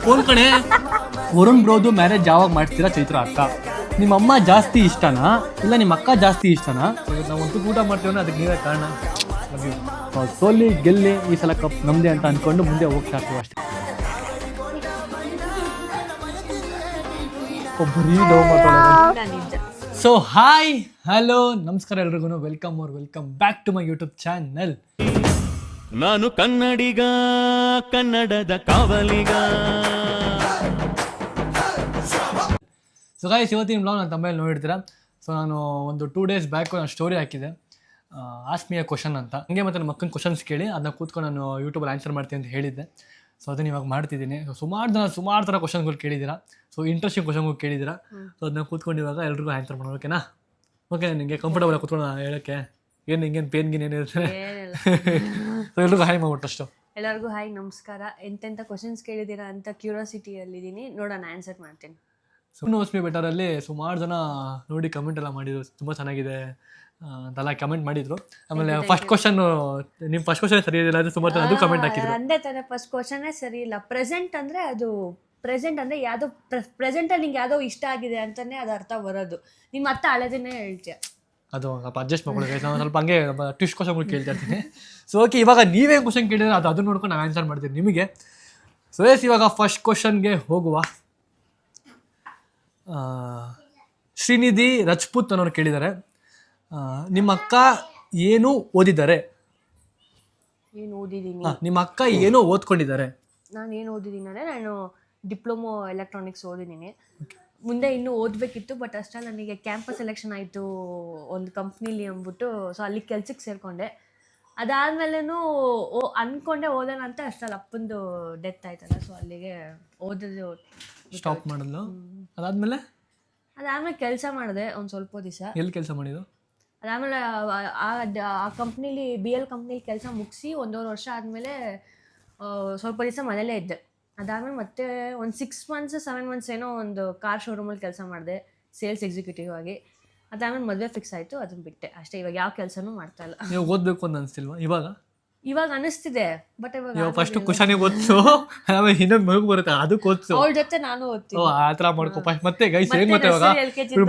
Phone ಕಣೆ. Varun ಬ್ರೋದು marriage ಯಾವಾಗ ಮಾಡ್ತೀರಾ ಚೈತ್ರ ಅಕ್ಕ? ನಿಮ್ಮ ಅಮ್ಮ ಜಾಸ್ತಿ ಇಷ್ಟನಾ ಇಲ್ಲ ನಿಮ್ಮ ಅಕ್ಕ ಜಾಸ್ತಿ ಇಷ್ಟನಾ? ನಾವು ಒಂದು ಊಟ ಮಾಡ್ತೀವಿ ಅದಕ್ಕೆ ನೀವೇ ಕಾರಣ. ಸೋಲಿ ಗೆಲ್ಲಿ ಈ ಸಲ ಕಪ್ ನಮ್ದೆ ಅಂತ ಅನ್ಕೊಂಡು ಮುಂದೆ ಹೋಗ್ತಾ ಇರ್ತೀವಿ ಅಷ್ಟೇ. ಒಬ್ಬರೀ ಡೌ ಮಾತಾಡೋದು. ಸೊ ಹಾಯ್ ಹಲೋ ನಮಸ್ಕಾರ ಎಲ್ರಿಗೂ, welcome back to my YouTube channel. ನಾನು ಕನ್ನಡಿಗ, ಕನ್ನಡದ ಕಾವಲಿಗ. ಸೊ ಗಾಯ್ಸ್, ಇವತ್ತಿನ ಬ್ಲಾಗ್ ನಾನು ತಮ್ಮಲ್ಲಿ ನೋಡಿರ್ತೀರ. ಸೊ ನಾನು ಒಂದು 2 days ಬ್ಯಾಕ್ ನಾನು ಸ್ಟೋರಿ ಹಾಕಿದ್ದೆ, ಆಸ್ಕ್ ಮಿ ಎ ಕ್ವಶನ್ ಅಂತ. ಹಂಗೆ ಮತ್ತು ನನ್ನ ಮಕ್ಕನ ಕ್ವಶನ್ಸ್ ಕೇಳಿ ಅದನ್ನ ಕೂತ್ಕೊಂಡು ನಾನು ಯೂಟ್ಯೂಬಲ್ಲಿ ಆನ್ಸರ್ ಮಾಡ್ತೀನಿ ಅಂತ ಹೇಳಿದ್ದೆ. ಸೊ ಅದನ್ನ ಇವಾಗ ಮಾಡ್ತಿದ್ದೀನಿ. ಸೊ ಸುಮಾರು ಥರ ಕ್ವಶನ್ಗಳು ಕೇಳಿದ್ದೀರಾ. ಸೊ ಇಂಟ್ರೆಸ್ಟಿಂಗ್ ಕ್ವಶನ್ಗಳು ಕೇಳಿದ್ದೀರಾ. ಸೊ ಅದನ್ನ ಕೂತ್ಕೊಂಡು ಇವಾಗ ಎಲ್ರಿಗೂ ಆನ್ಸರ್ ಮಾಡೋಣ. ಓಕೆನಾ? ಓಕೆ, ನಿಮಗೆ ಕಂಫರ್ಟಬಲ್ ಕೂತ್ಕೊಂಡು ಹೇಳೋಕ್ಕೆ ಏನು ಹಿಂಗೇನು ಪೇನ್ ಗಿನ್ ಏನಿರುತ್ತೆ? ಸೊ ಎಲ್ರಿಗೂ ಹಾಯ್ ಮಾಡ್ಬಿಟ್ಟು ಅಷ್ಟು. ಎಲ್ಲರಿಗೂ ಹಾಯ್, ನಮಸ್ಕಾರ. ಎಂತೆಂಥ ಕ್ವಶನ್ಸ್ ಕೇಳಿದ್ದೀರಾ ಅಂತ ಕ್ಯೂರಿಯಾಸಿಟಿಯಲ್ಲಿದ್ದೀನಿ, ನೋಡೋಣ ಆನ್ಸರ್ ಮಾಡ್ತೀನಿ. ಸುಮ್ಮನೆ ಓಸ್ಮಿ ಬೆಟರಲ್ಲಿ ಸುಮಾರು ಜನ ನೋಡಿ ಕಮೆಂಟ್ ಎಲ್ಲ ಮಾಡಿದ್ರು, ತುಂಬ ಚೆನ್ನಾಗಿದೆ ಅಂತೆಲ್ಲ ಕಮೆಂಟ್ ಮಾಡಿದ್ರು. ಆಮೇಲೆ ಫಸ್ಟ್ ಕ್ವಶನ್ ನಿಮ್ಮ ಫಸ್ಟ್ ಕ್ವಶನ್ ಸರಿ ಇರಲಿಲ್ಲ ಅಂದರೆ ಸುಮಾರು ಜನ ಅದು ಕಮೆಂಟ್ ಹಾಕಿದ್ರು. ಅಂದೇ ತಾನೇ, ಫಸ್ಟ್ ಕ್ವಶನ್ನೇ ಸರಿ ಇಲ್ಲ. ಪ್ರೆಸೆಂಟ್ ಅಂದರೆ ಯಾವುದೋ ಪ್ರೆಸೆಂಟಲ್ಲಿ ನಿಂಗೆ ಯಾವುದೋ ಇಷ್ಟ ಆಗಿದೆ ಅಂತಲೇ ಅದು ಅರ್ಥ ಬರೋದು. ನೀನು ಮತ್ತೆ ಹಳೆದನ್ನೇ ಹೇಳ್ತೀಯ, ಅದು ಸ್ವಲ್ಪ ಅಡ್ಜಸ್ಟ್ ಮಾಡ್ಕೊಳ್ಳಿ. ನಾನು ಸ್ವಲ್ಪ ಹಂಗೆ ಟ್ವಿಸ್ಟ್ ಕ್ವಶನ್ಗಳು ಕೇಳ್ತಾ ಇರ್ತೀನಿ. ಸೊ ಓಕೆ, ಇವಾಗ ನೀವೇ ಕ್ವಶನ್ ಕೇಳಿದ್ರೆ ಅದನ್ನು ನೋಡ್ಕೊಂಡು ನಾನು ಆನ್ಸರ್ ಮಾಡ್ತೀನಿ ನಿಮಗೆ. ಸೊ ಎಸ್, ಇವಾಗ ಫಸ್ಟ್ ಕ್ವಶನ್ಗೆ ಹೋಗುವ. ಶ್ರೀನಿಧಿ ರಜಪೂತ್ ಅನ್ನೋರು ಕೇಳಿದ್ದಾರೆ, ನಿಮ್ಮ ಅಕ್ಕ ಏನು ಓದಿದ್ದಾರೆ? ಏನು ಓದಿದ್ದೀನಿ? ನಿಮ್ಮ ಅಕ್ಕ ಏನೋ ಓದ್ಕೊಂಡಿದ್ದಾರೆ. ನಾನು ಏನು ಓದಿದ್ದೀನಿ ಅಂದರೆ ನಾನು ಡಿಪ್ಲೊಮೊ ಎಲೆಕ್ಟ್ರಾನಿಕ್ಸ್ ಓದಿದ್ದೀನಿ. ಮುಂದೆ ಇನ್ನೂ ಓದಬೇಕಿತ್ತು, ಬಟ್ ಅಷ್ಟರಲ್ಲಿ ನನಗೆ ಕ್ಯಾಂಪಸ್ ಸೆಲೆಕ್ಷನ್ ಆಯಿತು ಒಂದು ಕಂಪ್ನೀಲಿ ಅಂದ್ಬಿಟ್ಟು. ಸೊ ಅಲ್ಲಿ ಕೆಲ್ಸಕ್ಕೆ ಸೇರಿಕೊಂಡೆ. ಅದಾದಮೇಲೆನೂ ಅಂದ್ಕೊಂಡೆ ಓದೋಣ ಅಂತ, ಅಷ್ಟರಲ್ಲಿ ಅಪ್ಪಂದು ಡೆತ್ ಆಯ್ತಲ್ಲ. ಸೊ ಅಲ್ಲಿಗೆ ಓದೋದು ಸ್ಟಾಪ್ ಮಾಡಿದ್ಲು. ಅದಾದಮೇಲೆ ಕೆಲಸ ಮಾಡಿದೆ ಒಂದು ಸ್ವಲ್ಪ ದಿವಸ. ಎಲ್ಲಿ ಕೆಲಸ ಮಾಡಿದ್ದು? ಅದಾದಮೇಲೆ ಆ ಕಂಪ್ನೀಲಿ BL ಕಂಪ್ನೀಲಿ ಕೆಲಸ ಮುಗಿಸಿ 1.5 ವರ್ಷ ಆದಮೇಲೆ ಸ್ವಲ್ಪ ದಿವಸ ಮನೇಲೇ ಇದ್ದೆ. ಅದಾದಮೇಲೆ ಮತ್ತೆ ಒಂದು 6 months 7 months ಏನೋ ಒಂದು ಕಾರ್ ಶೋರೂಮಲ್ಲಿ ಕೆಲಸ ಮಾಡಿದೆ, ಸೇಲ್ಸ್ ಎಕ್ಸಿಕ್ಯೂಟಿವ್ ಆಗಿ. ಅದಾದಮೇಲೆ ಮದುವೆ ಫಿಕ್ಸ್ ಆಯಿತು, ಅದನ್ನು ಬಿಟ್ಟೆ ಅಷ್ಟೇ. ಇವಾಗ ಯಾವ ಕೆಲಸನೂ ಮಾಡ್ತಾ ಇಲ್ಲ. ನೀವು ಓದಬೇಕು ಅಂತ ಅನಿಸ್ತಿಲ್ವಾ ಇವಾಗ ಅನಿಸ್ತಿದೆ, ಬಟ್ ಇವಾಗ ಫಸ್ಟ್ ಕ್ವಶನಿಗೆ ಓದ್ಸು, ಆಮೇಲೆ ಇನ್ನೊಂದು ಮಗು ಬರುತ್ತೆ ಅದಕ್ಕೆ ಓದ್ಸು. ಅವಳ ಜೊತೆ ನಾನು ಓದ್ತೀನಿ. ಆ ಥರ ಮಾಡ್ಕೊ ಫಸ್ಟ್. ಮತ್ತೆ ಗೈಸ್ ಏನು ಮತ್ತೆ ಇವಾಗ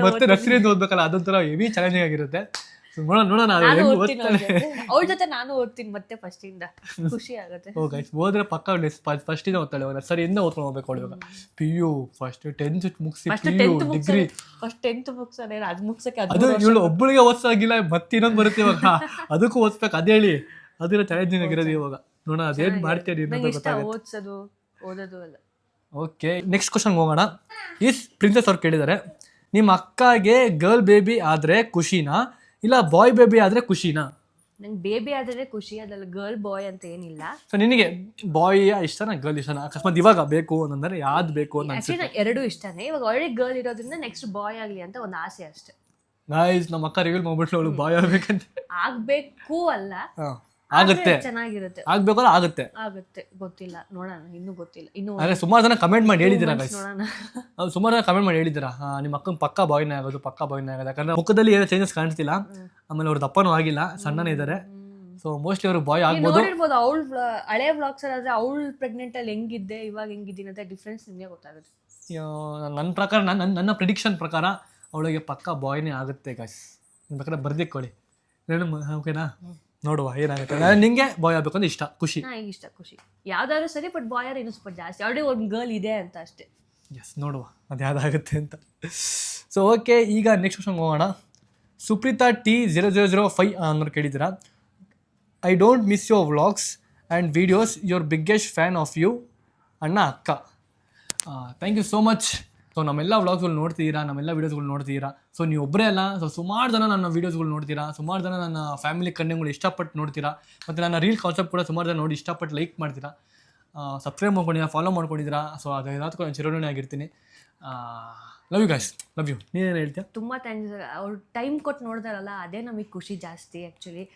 ಮತ್ತೆ ನರ್ಸರಿಯಿಂದ ಓದ್ಬೇಕಲ್ಲ, ಅದೊಂಥರ ಹೆವಿ ಚಾಲೆಂಜಿಂಗ್ ಆಗಿರುತ್ತೆ. ನೋಡೋಣ ಅವಳ ಜೊತೆ ನಾನು ಓದ್ತೀನಿ ಮತ್ತೆ ಫಸ್ಟ್ ಇಂದ, ಖುಷಿ ಆಗುತ್ತೆ. ಓ ಗೈಸ್, ಓದ್ರೆ ಪಕ್ಕ ಫಸ್ಟ್ ಇಂದ ಓದ್ತಾಳೆ, ನರ್ಸರಿಯಿಂದ ಓದ್ಕೊಂಡು ಹೋಗ್ಬೇಕು ಅವಳು. ಇವಾಗ PU ಫಸ್ಟ್ 10th ಮುಗಿಸಿ ಡಿಗ್ರಿ ಫಸ್ಟ್ 10th ಮುಗಿಸೋಣ, ಅದು ಮುಗಿಸಕ್ಕೆ ಅದು ಇವಳು ಒಬ್ಬಳಿಗೆ ಓದ್ಸಾಗಿಲ್ಲ, ಮತ್ತೆ ಇನ್ನೊಂದು ಬರುತ್ತೆ ಇವಾಗ, ಅದಕ್ಕೂ ಓದ್ಬೇಕು. ಅದೇ ಹೇಳಿ ಅದಿರೋ ಚಾಲೆಂಜಿಂಗ್ ಆಗಿರೋದು ಇವಾಗ. ನೋಡೋಣ ಅದೇನು ಮಾಡ್ತೀರಿ ಓದ್ಸೋದು ಓದೋದು ಎಲ್ಲ. ಓಕೆ, ನೆಕ್ಸ್ಟ್ ಕ್ವಶನ್ಗೆ ಹೋಗೋಣ. ಪ್ರಿನ್ಸೆಸ್ ಅವ್ರು ಕೇಳಿದ್ದಾರೆ, ನಿಮ್ಮ ಅಕ್ಕಗೆ ಗರ್ಲ್ ಬೇಬಿ ಆದರೆ ಖುಷಿನಾ ಇಲ್ಲ ಬಾಯ್ ಬೇಬಿ ಆದರೆ ಖುಷಿನಾ? ನಂಗೆ ಬೇಬಿ ಆದರೆ ಖುಷಿ, ಅದ್ರಲ್ಲಿ ಗರ್ಲ್ ಬಾಯ್ ಅಂತ ಏನಿಲ್ಲ. ಸೊ ನಿನಗೆ ಬಾಯ್ ಇಷ್ಟನಾ ಗರ್ಲ್ ಇಷ್ಟನಾ? ಅಕಸ್ಮಾತ್ ಇವಾಗ ಬೇಕು ಅಂತಂದ್ರೆ ಯಾವ್ದು ಬೇಕು ಅಂತ ಅನ್ಸುತ್ತೆ? ನಂಗೆ ಎರಡೂ ಇಷ್ಟನೇ. ಇವಾಗ ಆಲ್ರೆಡಿ ಗರ್ಲ್ ಇರೋದ್ರಿಂದ ನೆಕ್ಸ್ಟ್ ಬಾಯ್ ಆಗಲಿ ಅಂತ ಒಂದು ಆಸೆ ಅಷ್ಟೇ. ಗೈಸ್, ನಮ್ಮ ಅಕ್ಕ ರಿವೀಲ್ ಮಾಡ್ಬಿಟ್ಲು ಅವಳು ಬಾಯ್ ಆಗ್ಬೇಕಂತ. ಆಗ್ಬೇಕು ಅಲ್ಲ, ಆಗುತ್ತೆ, ಚೆನ್ನಾಗಿರುತ್ತೆ. ಆಗ್ಬೇಕಲ್ಲ ಆಗುತ್ತೆ ಗೊತ್ತಿಲ್ಲ, ನೋಡೋಣ, ಇನ್ನೂ ಗೊತ್ತಿಲ್ಲ. ಇನ್ನು ಅದೇ ಸುಮಾರು ಜನ ಕಮೆಂಟ್ ಮಾಡಿ ಹೇಳಿದ್ದೀರಾ ಗೈಸ್, ನೋಡೋಣ. ಸುಮಾರು ಜನ ಕಮೆಂಟ್ ಮಾಡಿ ಹೇಳಿದ್ದೀರಾ ನಿಮ್ಮ ಅಕ್ಕನ ಪಕ್ಕ ಬಾಯ್ನೇ ಆಗೋದು. ಯಾಕಂದ್ರೆ ಮುಖದಲ್ಲಿ ಏನೋ ಚೇಂಜಸ್ ಕಾಣಿಸ್ತಿಲ್ಲ, ಆಮೇಲೆ ಅವ್ರ ದಪ್ಪನೂ ಆಗಿಲ್ಲ, ಸಣ್ಣನೇ ಇದ್ದಾರೆ. ಸೊ ಮೋಸ್ಟ್ಲಿ ಅವರು ಬಾಯ್ ಆಗ್ಬೋದು. ನೋಡಿರ್ಬೋದು ಅವಳು ಹಳೆ ವ್ಲಾಗ್ಸ್ ಆದ್ರೆ ಅವಳು ಪ್ರೆಗ್ನೆಂಟ್ ಅಲ್ಲಿ ಹೆಂಗಿದ್ದೆ ಇವಾಗ ಹೆಂಗಿದ್ದೀನಿ ಅಂತ ಡಿಫ್ರೆನ್ಸ್ ನಿಮಗೆ ಗೊತ್ತಾಗುತ್ತೆ. ನನ್ನ ಪ್ರಕಾರ, ನನ್ನ ಪ್ರಿಡಿಕ್ಷನ್ ಪ್ರಕಾರ ಅವಳಿಗೆ ಪಕ್ಕ ಬಾಯ್ನೇ ಆಗುತ್ತೆ ಗೈಸ್. ಬೇಕಾದ್ರೆ ಬರ್ದಿಕ್ಕೊಳ್ಳಿ, ಓಕೆನಾ? ನೋಡುವ ಏನಾಗುತ್ತೆ. ನಿಂಗೆ ಬಾಯ್ ಆಗ್ಬೇಕು ಅಂತ ಇಷ್ಟ, ಖುಷಿ? ಇಷ್ಟ, ಖುಷಿ ಯಾವ್ದಾದ್ರು ಸರಿ, ಬಟ್ ಬಾಯ್ ಇನ್ನೂ ಸ್ವಲ್ಪ ಜಾಸ್ತಿ. ಆಲ್ರೆಡಿ ಒಂದು ಗರ್ಲ್ ಇದೆ ಅಂತ ಅಷ್ಟೇ. ಎಸ್, ನೋಡುವ ಅದು ಯಾವ್ದಾಗುತ್ತೆ ಅಂತ. ಸೊ ಓಕೆ, ಈಗ ನೆಕ್ಸ್ಟ್ ಕ್ವಶನ್ಗೆ ಹೋಗೋಣ. ಸುಪ್ರೀತಾ T0005 ಅನ್ನೋರು ಕೇಳಿದ್ದೀರಾ, I don't miss your vlogs and videos, your biggest fan of you ಅಣ್ಣ ಅಕ್ಕ. Thank you so much. So ನಮ್ಮೆಲ್ಲ ವ್ಲಾಗ್ಸ್ಗಳು ನೋಡ್ತೀರಾ, ನಮ್ಮೆಲ್ಲ ವೀಡಿಯೋಸ್ಗಳು ನೋಡ್ತೀರಾ. ಸೊ ನೀವು ಒಬ್ಬರೇ ಅಲ್ಲ, ಸೊ ಸುಮಾರು ಜನ ನನ್ನ ವೀಡಿಯೋಸ್ಗಳು ನೋಡ್ತೀರಾ, ಸುಮಾರು ಜನ ನನ್ನ ಫ್ಯಾಮಿಲಿ ಕಂಟೆಂಟ್ಗಳು ಇಷ್ಟಪಟ್ಟು ನೋಡ್ತೀರಾ, ಮತ್ತು ನನ್ನ ರೀಲ್ ಕಾನ್ಸೆಪ್ಟ್ ಕೂಡ ಸುಮಾರು ಜನ ನೋಡಿ ಇಷ್ಟಪಟ್ಟು ಲೈಕ್ ಮಾಡ್ತೀರಾ, ಸಬ್ಸ್ಕ್ರೈಬ್ ಮಾಡ್ಕೊಂಡಿದ್ದೀರಾ, ಫಾಲೋ ಮಾಡ್ಕೊಂಡಿದ್ದೀರಾ. ಸೊ ಅದು ಎಲ್ಲದಕ್ಕೂ ನಾನು ಚಿರೋಣಿ ಆಗಿರ್ತೀನಿ. Love you guys, love you. ನೀನೇನು ಹೇಳ್ತೀಯ? ತುಂಬ ಥ್ಯಾಂಕ್ಸ್. ಅವ್ರು ಟೈಮ್ ಕೊಟ್ಟು ನೋಡ್ತಾರಲ್ಲ, ಅದೇ ನಮಗೆ ಖುಷಿ ಜಾಸ್ತಿ. ಆ್ಯಕ್ಚುಲಿ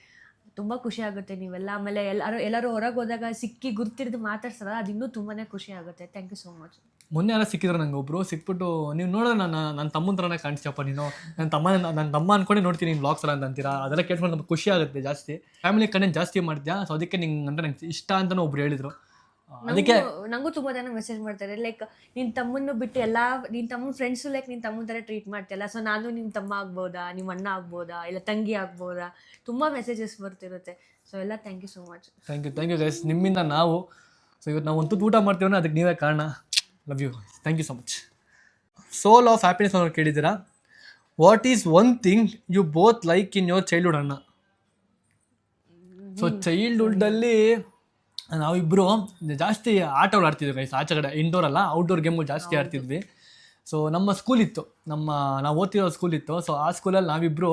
ತುಂಬ ಖುಷಿ ಆಗುತ್ತೆ ನೀವೆಲ್ಲ. ಆಮೇಲೆ ಎಲ್ಲರೂ ಹೊರಗೆ ಹೋದಾಗ ಸಿಕ್ಕಿ ಗುರ್ತಿರಿದು ಮಾತಾಡ್ತಾರಲ್ಲ, ಅದು ಇನ್ನೂ ತುಂಬಾ ಖುಷಿ ಆಗುತ್ತೆ. Thank you so much. ಮೊನ್ನೆ ಎಲ್ಲ ಸಿಕ್ಕಿದ್ರು ನಂಗೆ ಒಬ್ಬರು ಸಿಕ್ಬಿಟ್ಟು, ನೀವು ನೋಡಿದ್ರೆ ನನ್ನ ತಮ್ಮನ ಥರನೇ ಕಾಣಿಸ್ತೀಯಪ್ಪ ನೀನು, ನನ್ನ ತಮ್ಮ ಅಂದ್ಕೊಂಡೆ ನೋಡ್ತೀನಿ ನಿಮ್ಮ ವ್ಲಾಗ್ಸ್ ಎಲ್ಲ ಅಂತ ಅಂತೀರಾ. ಅದೆಲ್ಲ ಕೇಳ್ಕೊಂಡು ನಮ್ಗೆ ಖುಷಿ ಆಗುತ್ತೆ ಜಾಸ್ತಿ. ಫ್ಯಾಮಿಲಿ ಕಂಟೆಂಟ್ ಜಾಸ್ತಿ ಮಾಡ್ತೀಯಾ, ಸೊ ಅದಕ್ಕೆ ನಿಂಗೆ ಅಂದರೆ ನಂಗೆ ಇಷ್ಟ ಅಂತಲೂ ಒಬ್ರು ಹೇಳಿದರು. ಅದಕ್ಕೆ ನಂಗೂ ತುಂಬಾ ಜನ ಮೆಸೇಜ್ ಮಾಡ್ತಾರೆ ಲೈಕ್ ನಿನ್ ತಮ್ಮನ್ನು ಬಿಟ್ಟು ನಿನ್ ತಮ್ಮನ ಫ್ರೆಂಡ್ಸ್ ಲೈಕ್ ನಿನ್ ತಮ್ಮನ ತರ ಟ್ರೀಟ್ ಮಾಡ್ತಿಲ್ಲ, ಸೊ ನಾನು ನಿಮ್ ತಮ್ಮ ಆಗ್ಬೋದಾ, ನಿಮ್ಮ ಅಣ್ಣ ಆಗ್ಬೋದಾ, ಇಲ್ಲ ತಂಗಿ ಆಗ್ಬೋದಾ, ತುಂಬಾ ಮೆಸೇಜಸ್ ಬರ್ತಿರುತ್ತೆ. ಸೊ ಎಲ್ಲ thank you so much. Thank you guys, ನಿಮ್ಮಿಂದ ನಾವು ಸೊ ಇವತ್ತು ನಾವು ಒಂದು ಊಟ ಮಾಡ್ತೀವಿ ಅದಕ್ಕೆ ನೀವೇ ಕಾರಣ. Love you, thank you so much. Soul of happiness ಅನ್ನೋರು ಕೇಳಿದ್ದೀರಾ. What is one thing you both like in your childhood ಅಣ್ಣ? ಸೊ ಚೈಲ್ಡ್ಹುಡ್ಡಲ್ಲಿ ನಾವಿಬ್ಬರು ಜಾಸ್ತಿ ಆಟಗಳು ಆಡ್ತಿದ್ವಿ ಗೈಸ್. ಆಚೆ ಕಡೆ ಇಂಡೋರ್ ಅಲ್ಲ, ಔಟ್ಡೋರ್ ಗೇಮ್ಗಳು ಜಾಸ್ತಿ ಆಡ್ತಿದ್ವಿ. ಸೊ ನಮ್ಮ ಸ್ಕೂಲ್ ಇತ್ತು, ನಾವು ಓದ್ತಿರೋ ಸ್ಕೂಲ್ ಇತ್ತು. ಸೊ ಆ ಸ್ಕೂಲಲ್ಲಿ ನಾವಿಬ್ಬರು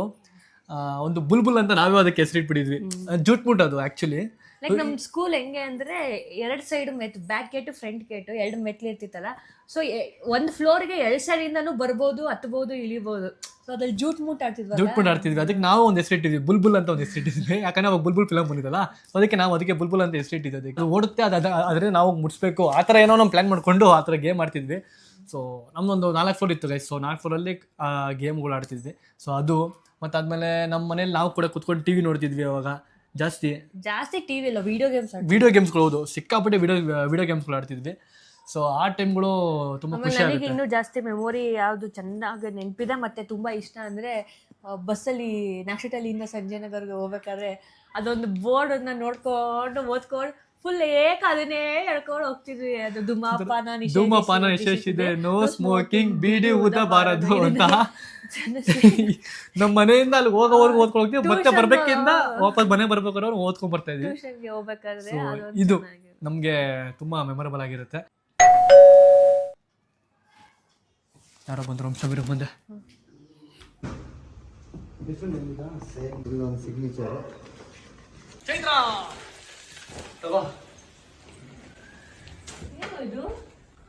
ಒಂದು ಬುಲ್ಬುಲ್ ಅಂತ ನಾವೇ ಅದಕ್ಕೆ ಹೆಸರಿಟ್ಬಿಟ್ಟಿದ್ವಿ. ಜೂಟ್ಮುಟ್ ಅದು ಆ್ಯಕ್ಚುಲಿ. ಲೈಕ್ ನಮ್ಮ ಸ್ಕೂಲ್ ಹೆಂಗೆ ಅಂದ್ರೆ 2 side back gate front gate 2 ಮೆಟ್ಲು ಇರ್ತಿತ್ತಲ್ಲ. ಸೊ ಒಂದು ಫ್ಲೋರ್ಗೆ 2 ಸೈಡಿಂದನೂ ಬರ್ಬೋದು, ಹತ್ಬೋದು, ಇಳಿಬೋದು. ಸೊ ಅದ್ರಲ್ಲಿ ಜೂಟ್ಮುಟ್ ಆಡ್ತಿದ್ವಿ. ಅದಕ್ಕೆ ನಾವು ಒಂದು ಹೆಸರಿಟ್ಟಿದ್ವಿ, ಬುಲ್ಬುಲ್ ಅಂತ ಒಂದು ಹೆಸರಿಟ್ಟಿದ್ವಿ. ಯಾಕಂದ್ರೆ ಅವಾಗ ಬುಲ್ಬುಲ್ ಫಿಲಮ್ ಬಂದಿದ್ದಲ್ಲ, ಅದಕ್ಕೆ ನಾವು ಅದಕ್ಕೆ ಬುಲ್ಬುಲ್ ಅಂತ ಹೆಸರಿಟ್ಟಿದ್ವಿ. ಅದಕ್ಕೆ ಓಡುತ್ತೆ, ಆದರೆ ನಾವು ಮುಟ್ಸ್ಬೇಕು ಆ ಥರ ಏನೋ ನಾವು ಪ್ಲ್ಯಾನ್ ಮಾಡಿಕೊಂಡು ಆ ಥರ ಗೇಮ್ ಆಡ್ತಿದ್ವಿ. ಸೊ ನಮ್ಮದೊಂದು 4 ಫ್ಲೋರ್ ಇತ್ತು ಗೈಸ್. ಸೊ 4 ಫ್ಲೋರಲ್ಲಿ ಗೇಮ್ಗಳು ಆಡ್ತಿದ್ವಿ. ಸೊ ಅದು ಮತ್ತಾದ್ಮೇಲೆ ನಮ್ಮ ಮನೇಲಿ ನಾವು ಕೂಡ ಕುತ್ಕೊಂಡು ಟಿವಿ ನೋಡ್ತಿದ್ವಿ. ಅವಾಗ ಜಾಸ್ತಿ ಟಿವಿ ಇಲ್ಲ, ವಿಡಿಯೋ ಗೇಮ್ಸ್ಗಳು. ಹೌದು, ಸಿಕ್ಕಾಪಟ್ಟೆ ವಿಡಿಯೋ ಗೇಮ್ಸ್ಗಳು ಆಡ್ತಿದ್ವಿ. ಸೊ ಆ ಟೈಮ್ಗಳು ತುಂಬ ಖುಷಿ ಆಗುತ್ತೆ. ಇನ್ನೂ ಜಾಸ್ತಿ ಮೆಮೊರಿ ಯಾವುದು ಚೆನ್ನಾಗಿ ನೆನಪಿದೆ ಮತ್ತೆ ತುಂಬಾ ಇಷ್ಟ ಅಂದ್ರೆ ಬಸ್ಸಲ್ಲಿ ನಾಕ್ಷಿಟಲ್ಲಿಂದ ಸಂಜಯನಗರ್ಗೆ ಹೋಗ್ಬೇಕಾದ್ರೆ ಅದೊಂದು ಬೋರ್ಡ್ ಅನ್ನ ನೋಡ್ಕೊಂಡು ಓದ್ಕೊಂಡು ಫುಲ್ ಅದನ್ನೇ ಹೇಳ್ಕೊಂಡು ಹೋಗ್ತಿದ್ವಿ. ಅದು ಧೂಮಪಾನ ನಿಷೇಧಿಸಿದೆ, ನೋ ಸ್ಮೋಕಿಂಗ್, ಬೀಡಿ ಊದಬಾರದು ಅಂತ. ನಮ್ಮ ಮನೆಯಿಂದ ಅಲ್ಲಿ ಹೋಗೋವರೆಗೂ ಓದ್ಕೊಂಡು ಹೋಗ್ತೀವಿ. ಮತ್ತೆ ಬರ್ಬೇಕಿಂದ ವಾಪಸ್ ಮನೆ ಬರ್ಬೇಕಾದ್ರೆ ಓದ್ಕೊಂಡ್ ಬರ್ತಾ ಇದ್ವಿ. ಇದು ನಮ್ಗೆ ತುಂಬಾ ಮೆಮೊರಬಲ್ ಆಗಿರುತ್ತೆ. ಯಾರೋ ಬಂದ್ರು, ಶಬೀರ್ ಬಂದೆ. ಚೈತ್ರ ತಗೋ,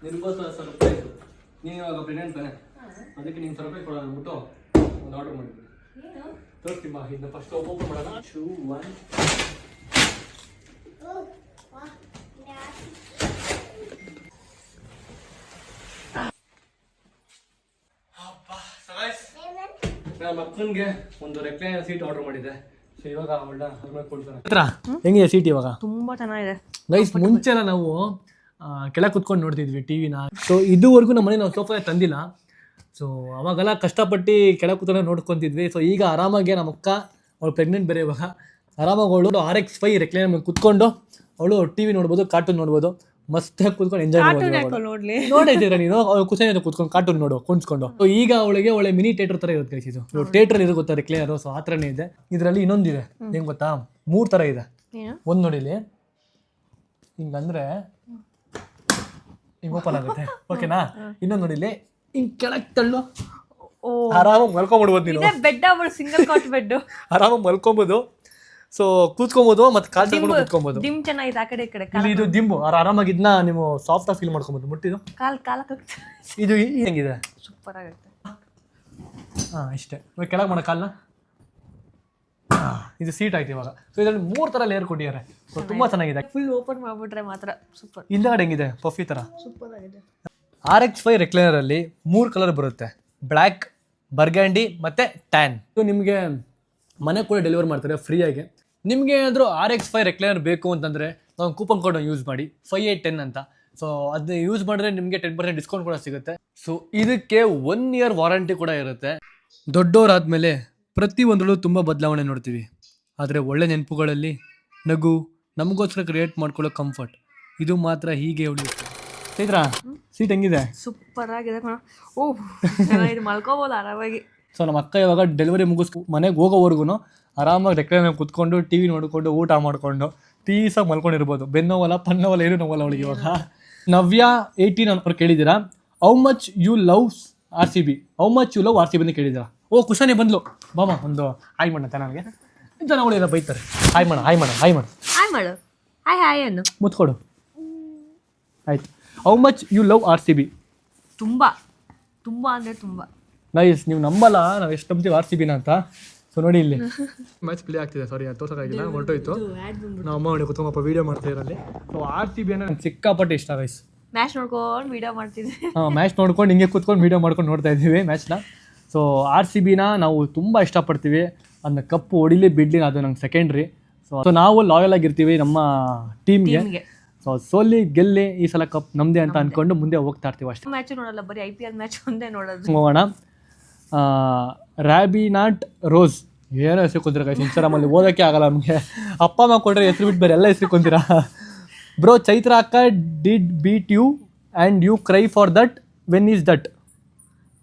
ನಿನ್ಗೋಸ್ಕರ ಸರ್ಪ್ರೈಸ್. ನೀನು ಇವಾಗ ಪ್ರೆಗ್ನೆಂಟ್ ತಾನೆ, ಅದಕ್ಕೆ ನೀನು ಸರ್ಪ್ರೈಸ್ ಕೊಡೋಣ ಅಂದ್ಬಿಟ್ಟು ಒಂದು ಆರ್ಡರ್ ಮಾಡಿದ್ವಿ. ತೋರಿಸ್ತೀನಿ ಬಾ, ಇದನ್ನ ಫಸ್ಟ್ ಓಪನ್ ಮಾಡೋಣ. ನಮ್ಮ ಅಕ್ಕನಿಗೆ ಒಂದು ರೆಕ್ಲೈನರ್ ಸೀಟ್ ಆರ್ಡರ್ ಮಾಡಿದ್ದೆ. ಸೊ ಇವಾಗ ಹೆಂಗಿದೆ ಸೀಟ್ ಇವಾಗ? ತುಂಬಾ ಚೆನ್ನಾಗಿದೆ ಗೈಸ್. ಮುಂಚೆಲ್ಲ ನಾವು ಕೆಳಗೆ ಕುತ್ಕೊಂಡು ನೋಡ್ತಿದ್ವಿ ಟಿವಿನ. ಸೊ ಇದುವರೆಗೂ ನಮ್ಮ ಮನೆ ನಾವು ಸೋಫಾ ತಂದಿಲ್ಲ. ಸೊ ಅವಾಗೆಲ್ಲ ಕಷ್ಟಪಟ್ಟು ಕೆಳಗೆ ಕೂತ್ಕೊಂಡು ನೋಡ್ಕೊತಿದ್ವಿ. ಸೊ ಈಗ ಆರಾಮಾಗಿ ನಮ್ಮ ಅಕ್ಕ, ಅವಳು ಪ್ರೆಗ್ನೆಂಟ್ ಬೇರೆ, ಇವಾಗ ಆರಾಮಾಗಿ ಅವಳು RX5 ರೆಕ್ಲೈನರ್ ಮೇಲೆ ಕುತ್ಕೊಂಡು ಅವಳು ಟಿವಿ ನೋಡ್ಬೋದು, ಕಾರ್ಟೂನ್ ನೋಡ್ಬೋದು, ಮಸ್ತಾಗಿ ಕೂತ್ಕೊಂಡು ಎಂಜಾಯ್ ನೋಡಿದ್ದೀರಾ ನೀನು? ಅವ್ಳು ಕುಸೇನೆ ಕೂತ್ಕೊಂಡು ಕಾರ್ಟೂನ್ ನೋಡು ಕುಣಿಸ್ಕೊಂಡು. ಸೊ ಈಗ ಅವಳಿಗೆ ಒಳ್ಳೆ ಮಿನಿ ಥಿಯೇಟರ್ ತರ ಇರುತ್ತೆ. ಇದು ಥಿಯೇಟರ್ ಇರೋ ಗೊತ್ತಾ ರೆಕ್ಲೈನರ್? ಸೊ ಆ ಥರನೇ ಇದೆ. ಇದರಲ್ಲಿ ಇನ್ನೊಂದಿದೆ, ಹೆಂಗ್ ಗೊತ್ತಾ? 3 ಥರ ಇದೆ. ಒಂದು ನೋಡಿಲಿ, ಹಿಂಗಂದ್ರೆ ಹಿಂಗೆ ಓಪನ್ ಆಗುತ್ತೆ, ಓಕೆನಾ? ಇನ್ನೊಂದು ನೋಡಿಲಿ, ಹಿಂಗೆ ಕೆಳಗೆ ತಳ್ಳು, ಆರಾಮಾಗಿ ಮಲ್ಕೊಂಡ್ಬಿಡ್ಬೋದು ನೀನು. ಬೆಡ್ ಸಿಂಗಲ್ ಕಾಟ್ ಬೆಡ್, ಆರಾಮಾಗಿ ಮಲ್ಕೊಬೋದು. ಸೊ ಕೂತ್ಕೊಬೋದು, ಮತ್ತೆ ಕಾಲ್ ತಗೊಂಡು ಕೂತ್ಕೊಬೋದು. ದಿಮ್ ಚೆನ್ನಾಗಿದೆ ಆ ಕಡೆ ಈ ಕಡೆ. ಇದು ದಿಂಬು, ಆರಾಮಾಗಿ ಇದನ್ನ ನೀವು ಸಾಫ್ಟ್ ಆಗಿ ಫೀಲ್ ಮಾಡ್ಕೊಬೋದು. ಮುಟ್ಟಿದ್ದು ಇದು ಹೆಂಗಿದೆ? ಸೂಪರ್ ಆಗುತ್ತೆ. ಇಷ್ಟೇ. ಇವಾಗ ಕೆಳಗೆ ಮಾಡೋ ಕಾಲ್ನ, ಇದು ಸೀಟ್ ಆಯ್ತು ಇವಾಗ. ಸೊ ಇದರಲ್ಲಿ 3 ಥರ ಲೇಯರ್ ಕೊಟ್ಟಿದ್ದಾರೆ. ಸೊ ತುಂಬಾ ಚೆನ್ನಾಗಿದೆ. ಫುಲ್ ಓಪನ್ ಮಾಡ್ಬಿಟ್ರೆ ಮಾತ್ರ ಸೂಪರ್. ಹಿಂದಗಡೆ ಹೆಂಗಿದೆ? ಪಫಿ ಥರ ಸೂಪರ್ ಆಗಿದೆ. RX5 ರೆಕ್ಲೈನರ್ ಅಲ್ಲಿ 3 ಕಲರ್ ಬರುತ್ತೆ, ಬ್ಲ್ಯಾಕ್, ಬರ್ಗ್ಯಾಂಡಿ ಮತ್ತೆ ಟ್ಯಾನ್. ಸೊ ನಿಮಗೆ ಮನೆ ಕೂಡ ಡೆಲಿವರ್ ಮಾಡ್ತಾರೆ ಫ್ರೀಯಾಗಿ. ನಿಮಗೆ ಏನಾದರೂ RX5 ರೆಕ್ಲೈನರ್ ಬೇಕು ಅಂತಂದರೆ ನಾವು ಕೂಪನ್ ಕೋಡ್ ಯೂಸ್ ಮಾಡಿ 5810 ಅಂತ. ಸೊ ಅದನ್ನ ಯೂಸ್ ಮಾಡಿದ್ರೆ ನಿಮಗೆ 10% ಡಿಸ್ಕೌಂಟ್ ಕೂಡ ಸಿಗುತ್ತೆ. ಸೊ ಇದಕ್ಕೆ 1 ಇಯರ್ ವಾರಂಟಿ ಕೂಡ ಇರುತ್ತೆ. ದೊಡ್ಡವರಾದ್ಮೇಲೆ ಪ್ರತಿಯೊಂದರಲ್ಲೂ ತುಂಬ ಬದಲಾವಣೆ ನೋಡ್ತೀವಿ. ಆದರೆ ಒಳ್ಳೆ ನೆನಪುಗಳಲ್ಲಿ ನಗು, ನಮಗೋಸ್ಕರ ಕ್ರಿಯೇಟ್ ಮಾಡ್ಕೊಳ್ಳೋ ಕಂಫರ್ಟ್, ಇದು ಮಾತ್ರ ಹೀಗೆ ಉಳಿಯುತ್ತೆ. ಚೈತ್ರ, ಸೀಟ್ ಹೆಂಗಿದೆ? ಸೂಪರ್ ಆಗಿದೆ ಕಣ. ಇದು ಮಲ್ಕೋಬೋದು ಆರಾಮಾಗಿ. ಸೊ ನಮ್ಮ ಅಕ್ಕ ಇವಾಗ ಡೆಲಿವರಿ ಮುಗಿಸ್ಕೊ ಮನೆಗೆ ಹೋಗೋವರೆಗೂ ಆರಾಮಾಗಿ ರೆಕ್ಲೈನರ್ ಕುತ್ಕೊಂಡು ಟಿವಿ ನೋಡಿಕೊಂಡು ಊಟ ಮಾಡಿಕೊಂಡು ಪೀಸಾಗಿ ಮಲ್ಕೊಂಡಿರ್ಬೋದು. ಬೆನ್ನೋವಲ್ಲ, ಪನ್ನೋವಲ್ಲ, ಏನು ನೋವಲ್ಲ ಅವಳಿಗೆ ಇವಾಗ. ನವ್ಯ 18 ಅವ್ರು ಕೇಳಿದ್ದೀರಾ, how much you love RCB? How much you love RCB ಅಂತ ಕೇಳಿದ್ದೀರಾ? ಓ ಕುಶಾನೆ ಬಂದ್ಲು, ಬಾಮ ಒಂದು ಹಾಯ್ ಮಾಡೋಣ ನನಗೆ. ಜನ ಅವಳಿಗೆಲ್ಲ ಬೈತಾರೆ. ಹಾಯ್ ಮಾಡು, ಹಾಯ್ ಮಾಡು, ಹಾಯ್ ಮಾಡು, ಹಾಯ್ ಮಾಡು, ಹಾಯ್ ಹಾಯ್ ಅನ್ನು ಮುತ್ಕೊಡು. ಆಯ್ತು. How much you love RCB? ತುಂಬ ತುಂಬ ಅಂದರೆ ತುಂಬ. ನೈಸ್. ನೀವು ನಂಬಲ್ಲ ನಾವು ಎಷ್ಟು ನಂಬ್ತೀವಿ RCBನ ಅಂತ. ಸೊ ನೋಡಿ ಇಲ್ಲಿ ಮ್ಯಾಚ್ ಪ್ಲೇ ಆಗ್ತಿದೆ. ಸಾರಿ ತೋರ್ಸೋಕ್ಕಾಗಿಲ್ಲ, ಹೊರಟೋಯ್ತು. ನಾವು ಅಮ್ಮ ನೋಡಿ ಕುತ್ಕೊಂಡಪ್ಪ ವೀಡಿಯೋ ಮಾಡ್ತಾ ಇರಲ್ಲಿ. ಸೊ RCB ಅನ್ನೋ ನನಗೆ ಸಿಕ್ಕಾಪಟ್ಟೆ ಇಷ್ಟ ಗೈಸ್. ಮ್ಯಾಚ್ ನೋಡ್ಕೊಂಡು ವೀಡಿಯೋ ಮಾಡ್ತಿದ್ವಿ. ಮ್ಯಾಚ್ ನೋಡ್ಕೊಂಡು ಹಿಂಗೆ ಕೂತ್ಕೊಂಡು ವೀಡಿಯೋ ಮಾಡ್ಕೊಂಡು ನೋಡ್ತಾ ಇದ್ದೀವಿ ಮ್ಯಾಚ್ನ. ಸೊ RCBನ ನಾವು ತುಂಬ ಇಷ್ಟಪಡ್ತೀವಿ. ಅದನ್ನ ಕಪ್ಪು ಹೊಡಿಲಿ ಬಿಡ್ಲಿ ಅದು ನಂಗೆ ಸೆಕೆಂಡ್ರಿ. ಸೊ ನಾವು ಲಾಯಲ್ ಆಗಿರ್ತೀವಿ ನಮ್ಮ ಟೀಮ್ಗೆ. ಸೊ ಸೋಲಿ ಗೆಲ್ಲಿ ಈ ಸಲ ಕಪ್ ನಮ್ಮದೇ ಅಂತ ಅಂದ್ಕೊಂಡು ಮುಂದೆ ಹೋಗ್ತಾ ಇರ್ತೀವಿ ಅಷ್ಟೇ. ಮ್ಯಾಚ್ ನೋಡಲ್ಲ, ಬರೀ IPL ಮ್ಯಾಚ್ ಒಂದೇ ನೋಡೋದು. ಹೋಗೋಣ. ರ್ಯಾಬಿನಾಟ್ ರೋಸ್ ಏನೋ ಹೆಸರು ಕೊಂತೀರ ಗೈಸ್, ಇನ್ಸ್ಟಾಗ್ರಾಮಲ್ಲಿ ಓದೋಕ್ಕೆ ಆಗಲ್ಲ ನಮಗೆ. ಅಪ್ಪ ಅಮ್ಮ ಕೊಟ್ಟರೆ ಹೆಸರು ಬಿಟ್ಟು ಬೇರೆ ಎಲ್ಲ ಹೆಸರು ಕೊಂತೀರಾ. ಬ್ರೋ ಚೈತ್ರ ಅಕ್ಕ did beat you and you cry for that, when is that?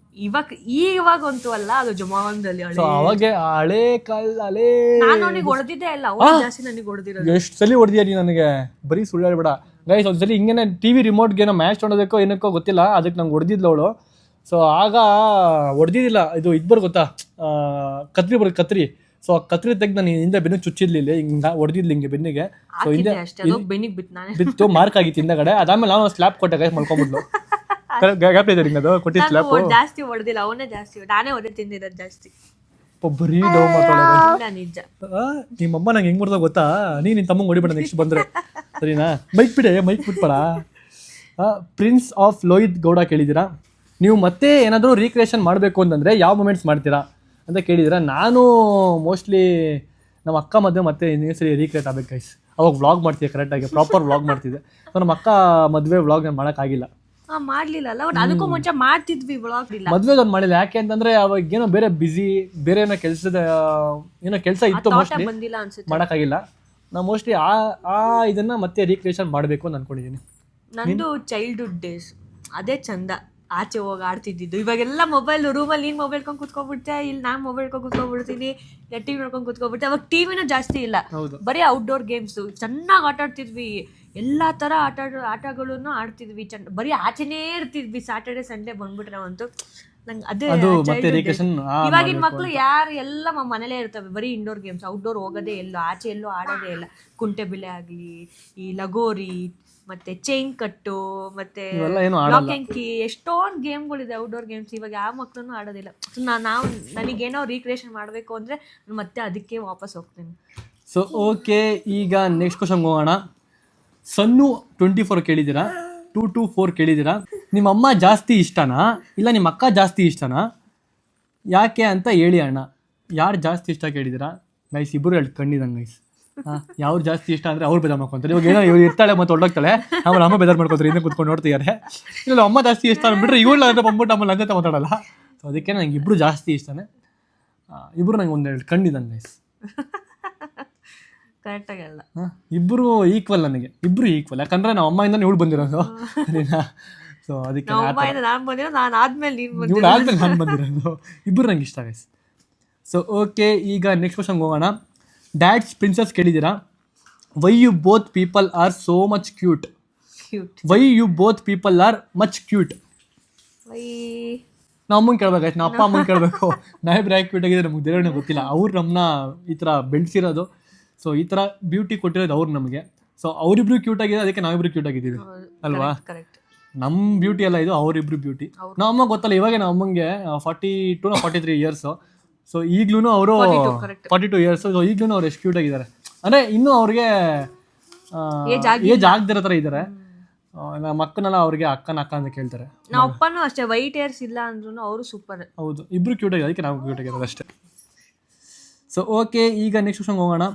ಇವಾಗ ಅಂತೂ ಅಲ್ಲ, ಅದು ಜಮಾವನ್ದಲ್ಲಿ ಸೊ ಅವಾಗೆ ಹಳೇ ಕಾಲ ಹಳೇ ನಾನು ಅವನಿಗೆ ಹೊಡೆದಿದ್ದೆ ಅಲ್ಲ, ಅವ್ನು ಜಾಸ್ತಿ ನನಗೆ ಹೊಡೆದಿರೋದು. ಎಷ್ಟು ಸಲ ಹೊಡೆದಿಯ ನೀ ನನಗೆ, ಬರೀ ಸುಳ್ಳು ಹೇಳ್ಬೇಡ ಗೈಸ್. ಒಂದ್ಸಲಿ ಹಿಂಗೇನೆ TV ರಿಮೋಟ್ಗೆ ಏನೋ ಮ್ಯಾಚ್ ನೋಡೋದಕ್ಕೋ ಏನಕ್ಕೋ ಗೊತ್ತಿಲ್ಲ, ಅದಕ್ಕೆ ನಂಗೆ ಹೊಡೆದಿದ್ಲು ಅವಳು. ಸೊ ಆಗ ಹೊಡೆದಿದ್ದಿಲ್ಲ, ಇದು ಇಬ್ಬರು ಗೊತ್ತಾ, ಕತ್ರಿ ಬರೋದು ಕತ್ರಿ. ಸೊ ಆ ಕತ್ರಿ ತೆಗ್ದು ನಾನು ಹಿಂದೆ ಬೆನ್ನು ಚುಚ್ಚಿರ್ಲಿಲ್ಲ, ಹಿಂಗೆ ಹೊಡೆದಿದ್ಲು ಹಿಂಗೆ ಬೆನ್ನಿಗೆ. ಸೊ ಹಿಂದೆ ಬಿತ್ತು, ಮಾರ್ಕ್ ಆಗಿತ್ತು ಹಿಂದಗಡೆ. ಅದಾದ್ಮೇಲೆ ನಾವು ಸ್ಲ್ಯಾಪ್ ಕೊಟ್ಟೆ ಗೈಸ್, ಮಲ್ಕೊಂಡ್ಬಿಡ್ಲು. ಗ್ಯಾಪ್ ಇದೆ ಹಿಂಗೆ, ಅದು ಕೊಟ್ಟಿ ಸ್ಲ್ಯಾಪ್. ಜಾಸ್ತಿ ಹೊಡೆದಿಲ್ಲ, ಅವನೇ ಜಾಸ್ತಿ, ನಾನೇ ಹೊಡೆ ತಿಂದಿರೋದು ಜಾಸ್ತಿ. ಬರೀ ಡೌ ಮಾತಾಡೋದು ನಿಜ. ನಿಮ್ಮಮ್ಮ ನಂಗೆ ಹೆಂಗ್ ಮಾಡ್ದಾಗ ಗೊತ್ತಾ, ನಿನ್ನ ತಮ್ಮಂಗೆ ಹೊಡಿಬೇಡ ನೆಕ್ಸ್ಟ್ ಬಂದ್ರೆ, ಸರಿನಾ? ಮೈಕ್ ಬಿಟ್ಬೇಡ. ಪ್ರಿನ್ಸ್ ಆಫ್ ಲೋಹಿತ್ ಗೌಡ ಕೇಳಿದ್ದೀರಾ, ನೀವು ಮತ್ತೆ ಏನಾದರೂ ರೀಕ್ರಿಯೇಷನ್ ಮಾಡಬೇಕು ಅಂತಂದರೆ ಯಾವ ಮೂಮೆಂಟ್ಸ್ ಮಾಡ್ತೀರಾ ಅಂತ ಕೇಳಿದ್ದೀರಾ. ನಾನು ಮೋಸ್ಟ್ಲಿ ನಮ್ಮ ಅಕ್ಕ ಮದುವೆ ಮತ್ತೆ ಇನ್ನೊಂದ್ಸರಿ ರೀಕ್ರಿಯೇಟ್ ಆಗ್ಬೇಕು ಗೈಸ್. ಅವಾಗ ವ್ಲಾಗ್ ಮಾಡ್ತಿದ್ದೆ, ಕರೆಕ್ಟಾಗಿ ಪ್ರಾಪರ್ ವ್ಲಾಗ್ ಮಾಡ್ತಿದ್ದೆ. ಸೊ ನಮ್ಮ ಅಕ್ಕ ಮದುವೆ ವ್ಲಾಗ್ ನಾನು ಮಾಡೋಕ್ಕಾಗಿಲ್ಲ. ಮಾಡ್ಲಿಲ್ಲ ಅಲ್ಲ, ಬಟ್ ಅದಕ್ಕೂ ಮುಂಚೆ ಮಾಡ್ತಿದ್ವಿ ವ್ಲಾಗ್. ಮದುವೆಗೆ ಒಂದು ಮಾಡಿಲ್ಲ, ಯಾಕೆ ಅಂತಂದರೆ ಅವಾಗ ಏನೋ ಬೇರೆ ಬ್ಯುಸಿ, ಬೇರೆ ಏನೋ ಕೆಲಸ ಇತ್ತು, ಮೋಸ್ಟ್ಲಿ ಬಂದಿಲ್ಲ ಅನ್ಸುತ್ತೆ, ಮಾಡೋಕ್ಕಾಗಿಲ್ಲ. ನಾನು ಮೋಸ್ಟ್ಲಿ ಆ ಇದನ್ನು ಮತ್ತೆ ರೀಕ್ರಿಯೇಷನ್ ಮಾಡಬೇಕು ಅಂತ ಅಂದ್ಕೊಂಡಿದ್ದೀನಿ. ನಂದು ಚೈಲ್ಡ್ಹುಡ್ ಡೇಸ್ ಅದೇ ಚಂದ, ಆಚೆ ಹೋಗಿ ಆಡ್ತಿದ್ದಿದ್ದು. ಇವಾಗೆಲ್ಲ ಮೊಬೈಲ್, ರೂಮಲ್ಲಿ ನೀನು ಮೊಬೈಲ್ ಕೊಂಡು ಕುತ್ಕೊಂಡ್ಬಿಡ್ತೆ, ಇಲ್ಲಿ ನಾನು ಮೊಬೈಲ್ ಕೊಂಡು ಕುತ್ಕೊಂಡ್ಬಿಡ್ತೀನಿ, TV ನೋಡ್ಕೊಂಡು ಕುತ್ಕೊಂಡ್ಬಿಡ್ತೆ. ಅವಾಗ ಟಿವಿನೂ ಜಾಸ್ತಿ ಇಲ್ಲ, ಬರೀ ಔಟ್ಡೋರ್ ಗೇಮ್ಸು ಚೆನ್ನಾಗಿ ಆಟ ಆಡ್ತಿದ್ವಿ. ಎಲ್ಲ ಥರ ಆಟಗಳನ್ನು ಆಡ್ತಿದ್ವಿ, ಬರೀ ಆಚೆನೇ ಇರ್ತಿದ್ವಿ. ಸ್ಯಾಟರ್ಡೆ ಸಂಡೇ ಬಂದ್ಬಿಟ್ರೆ ಅಂತೂ ನಂಗೆ ಅದೇ. ಇವಾಗಿನ ಮಕ್ಳು ಯಾರು ಎಲ್ಲ ಮನೇಲೇ ಇರ್ತವೆ, ಬರೀ ಇಂಡೋರ್ ಗೇಮ್ಸ್, ಔಟ್ಡೋರ್ ಹೋಗೋದೇ ಇಲ್ಲ, ಆಚೆ ಎಲ್ಲೂ ಆಡೋದೇ ಇಲ್ಲ. ಕುಂಟೆಬಿಲ್ಲೆ ಆಗಲಿ, ಈ ಲಗೋರಿ, ಮತ್ತೆ ಚೈನ್ ಕಟ್ಟು, ಮತ್ತೆ ಲಾಕ್ ಅಂಡ್ ಕೀ, ಎಷ್ಟೊಂದು ಗೇಮ್ಗಳಿದೆ ಔಟ್ಡೋರ್ ಗೇಮ್ಸ್. ಇವಾಗ ಯಾವ ಮಕ್ಳನ್ನು ಆಡೋದಿಲ್ಲ. ನನಗೇನೋ ರೀಕ್ರಿಯೇಷನ್ ಮಾಡಬೇಕು ಅಂದರೆ ಮತ್ತೆ ಅದಕ್ಕೆ ವಾಪಸ್ ಹೋಗ್ತೀನಿ. ಸೊ ಓಕೆ, ಈಗ ನೆಕ್ಸ್ಟ್ ಕ್ವಶನ್ ಹೋಗೋಣ. ಸನ್ನು 24 ಕೇಳಿದ್ದೀರಾ, 224 ಕೇಳಿದ್ದೀರಾ, ನಿಮ್ಮ ಅಮ್ಮ ಜಾಸ್ತಿ ಇಷ್ಟನಾ ಇಲ್ಲ ನಿಮ್ಮ ಅಕ್ಕ ಜಾಸ್ತಿ ಇಷ್ಟನಾ, ಯಾಕೆ ಅಂತ ಹೇಳಿ ಅಣ್ಣ. ಯಾರು ಜಾಸ್ತಿ ಇಷ್ಟ ಕೇಳಿದ್ದೀರಾ ಗೈಸ್? ಇಬ್ಬರು ಕಂಡಿದಂಗೆ ಗೈಸ್. ಯಾವ್ರು ಜಾಸ್ತಿ ಇಷ್ಟ ಅಂದರೆ ಅವ್ರು ಬೇಜಾರು ಮಾಡ್ಕೊತಾರೆ. ಇವಾಗ ಏನೋ ಇವ್ರು ಇರ್ತಾಳೆ ಮತ್ತು ಹೊರಡೋಗ್ತಾಳೆ, ಆಮೇಲೆ ಅಮ್ಮ ಬೇಜಾರು ಮಾಡ್ಕೊತಾರೆ, ಹಿಂದೆ ಕುತ್ಕೊಂಡು ನೋಡ್ತಿದ್ದಾರೆ. ಇಲ್ಲ ಅಮ್ಮ ಜಾಸ್ತಿ ಇಷ್ಟ ಅಂದ್ಬಿಟ್ರೆ ಇವಳು ಅಂತ ಬಂದ್ಬಿಟ್ಟು ಆಮೇಲೆ ನನ್ನ ಜೊತೆ ಮಾತಾಡಲ್ಲ. ಸೊ ಅದಕ್ಕೆ ನಂಗೆ ಇಬ್ಬರು ಜಾಸ್ತಿ ಇಷ್ಟನೇ. ಇಬ್ಬರು ನಂಗೆ ಒಂದೆರಡು ಕಂಡಿದಂಗೆ ಗೈಸ್. ಕರೆಕ್ಟಾಗಿ ಅಲ್ಲ, ಇಬ್ಬರು ಈಕ್ವಲ್, ನನಗೆ ಇಬ್ಬರು ಈಕ್ವಲ್. ಯಾಕಂದರೆ ನಾವು ಅಮ್ಮಾಯಿಂದ ಇವಳು ಬಂದಿರೋದು, ಸೊ ಅದಕ್ಕೆ ನಾನು ಆದ್ಮೇಲೆ ನಾನು ಬಂದಿರೋದು. ಇಬ್ಬರು ನಂಗೆ ಇಷ್ಟ ಗೈಸ್. ಸೊ ಓಕೆ, ಈಗ ನೆಕ್ಸ್ಟ್ ಕ್ವಶನ್ಗೆ ಹೋಗೋಣ. ಡ್ಯಾಡ್ಸ್ ಪ್ರಿನ್ಸಸ್ ಕೇಳಿದ್ದೀರಾ, why you both people are so much cute? Why you both people are much cute? ನಾವು ಅಮ್ಮಂಗೆ ಕೇಳ್ಬೇಕಾಯ್ತು, ನಾವು ಅಪ್ಪ ಅಮ್ಮಂಗೆ ಕೇಳಬೇಕು. ನಾವಿಬ್ರು ಯಾಕೆ ಕ್ಯೂಟ್ ಆಗಿದ್ರೆ ನಮ್ಗೆ ಬೇರೆ ಗೊತ್ತಿಲ್ಲ. ಅವ್ರು ನಮ್ಮನ್ನ ಈ ಥರ ಬೆಳೆಸಿರೋದು, ಸೊ ಈ ಥರ ಬ್ಯೂಟಿ ಕೊಟ್ಟಿರೋದು ಅವ್ರು ನಮಗೆ. ಸೊ ಅವರಿಬ್ರು ಕ್ಯೂಟ್ ಆಗಿದೆ, ಅದಕ್ಕೆ ನಾವಿಬ್ರು ಕ್ಯೂಟ್ ಆಗಿದ್ದೀವಿ ಅಲ್ವಾ? ನಮ್ಮ ಬ್ಯೂಟಿ ಅಲ್ಲ ಇದು, ಅವರಿಬ್ರು ಬ್ಯೂಟಿ. ನಮ್ಮ ಅಮ್ಮ ಗೊತ್ತಲ್ಲ, ಇವಾಗ ನಮ್ಮ ಅಮ್ಮಂಗೆ 42-43 ಇಯರ್ಸು. ಸೊ ಈಗ್ಲೂ ಅವರು 42 ಇಯರ್ಸ್. ಸೊ ಈಗ್ಲೂ ಅವ್ರು ಎಷ್ಟು ಕ್ಯೂಟ್ ಆಗಿದ್ದಾರೆ ಅಂದರೆ, ಇನ್ನೂ ಅವ್ರಿಗೆ ಏಜ್ ಆಗದಿರೋ ಥರ ಇದ್ದಾರೆ. ನಮ್ಮ ಅಕ್ಕನೆಲ್ಲ ಅವ್ರಿಗೆ ಅಕ್ಕ ಅಂತ ಕೇಳ್ತಾರೆ. ನಮ್ಮ ಅಪ್ಪನೂ ಅಷ್ಟೇ, ವೈಟ್ ಹೇರ್ಸ್ ಇಲ್ಲ ಅಂದ್ರೂ ಅವರು ಸೂಪರ್. ಹೌದು, ಇಬ್ರು ಕ್ಯೂಟ್ ಆಗಿದೆ, ಅದಕ್ಕೆ ನಾವು ಕ್ಯೂಟ್ ಆಗಿರೋದು ಅಷ್ಟೇ. ಸೊ ಓಕೆ, ಈಗ ನೆಕ್ಸ್ಟ್ ಕ್ವಶನ್ ಹೋಗೋಣ.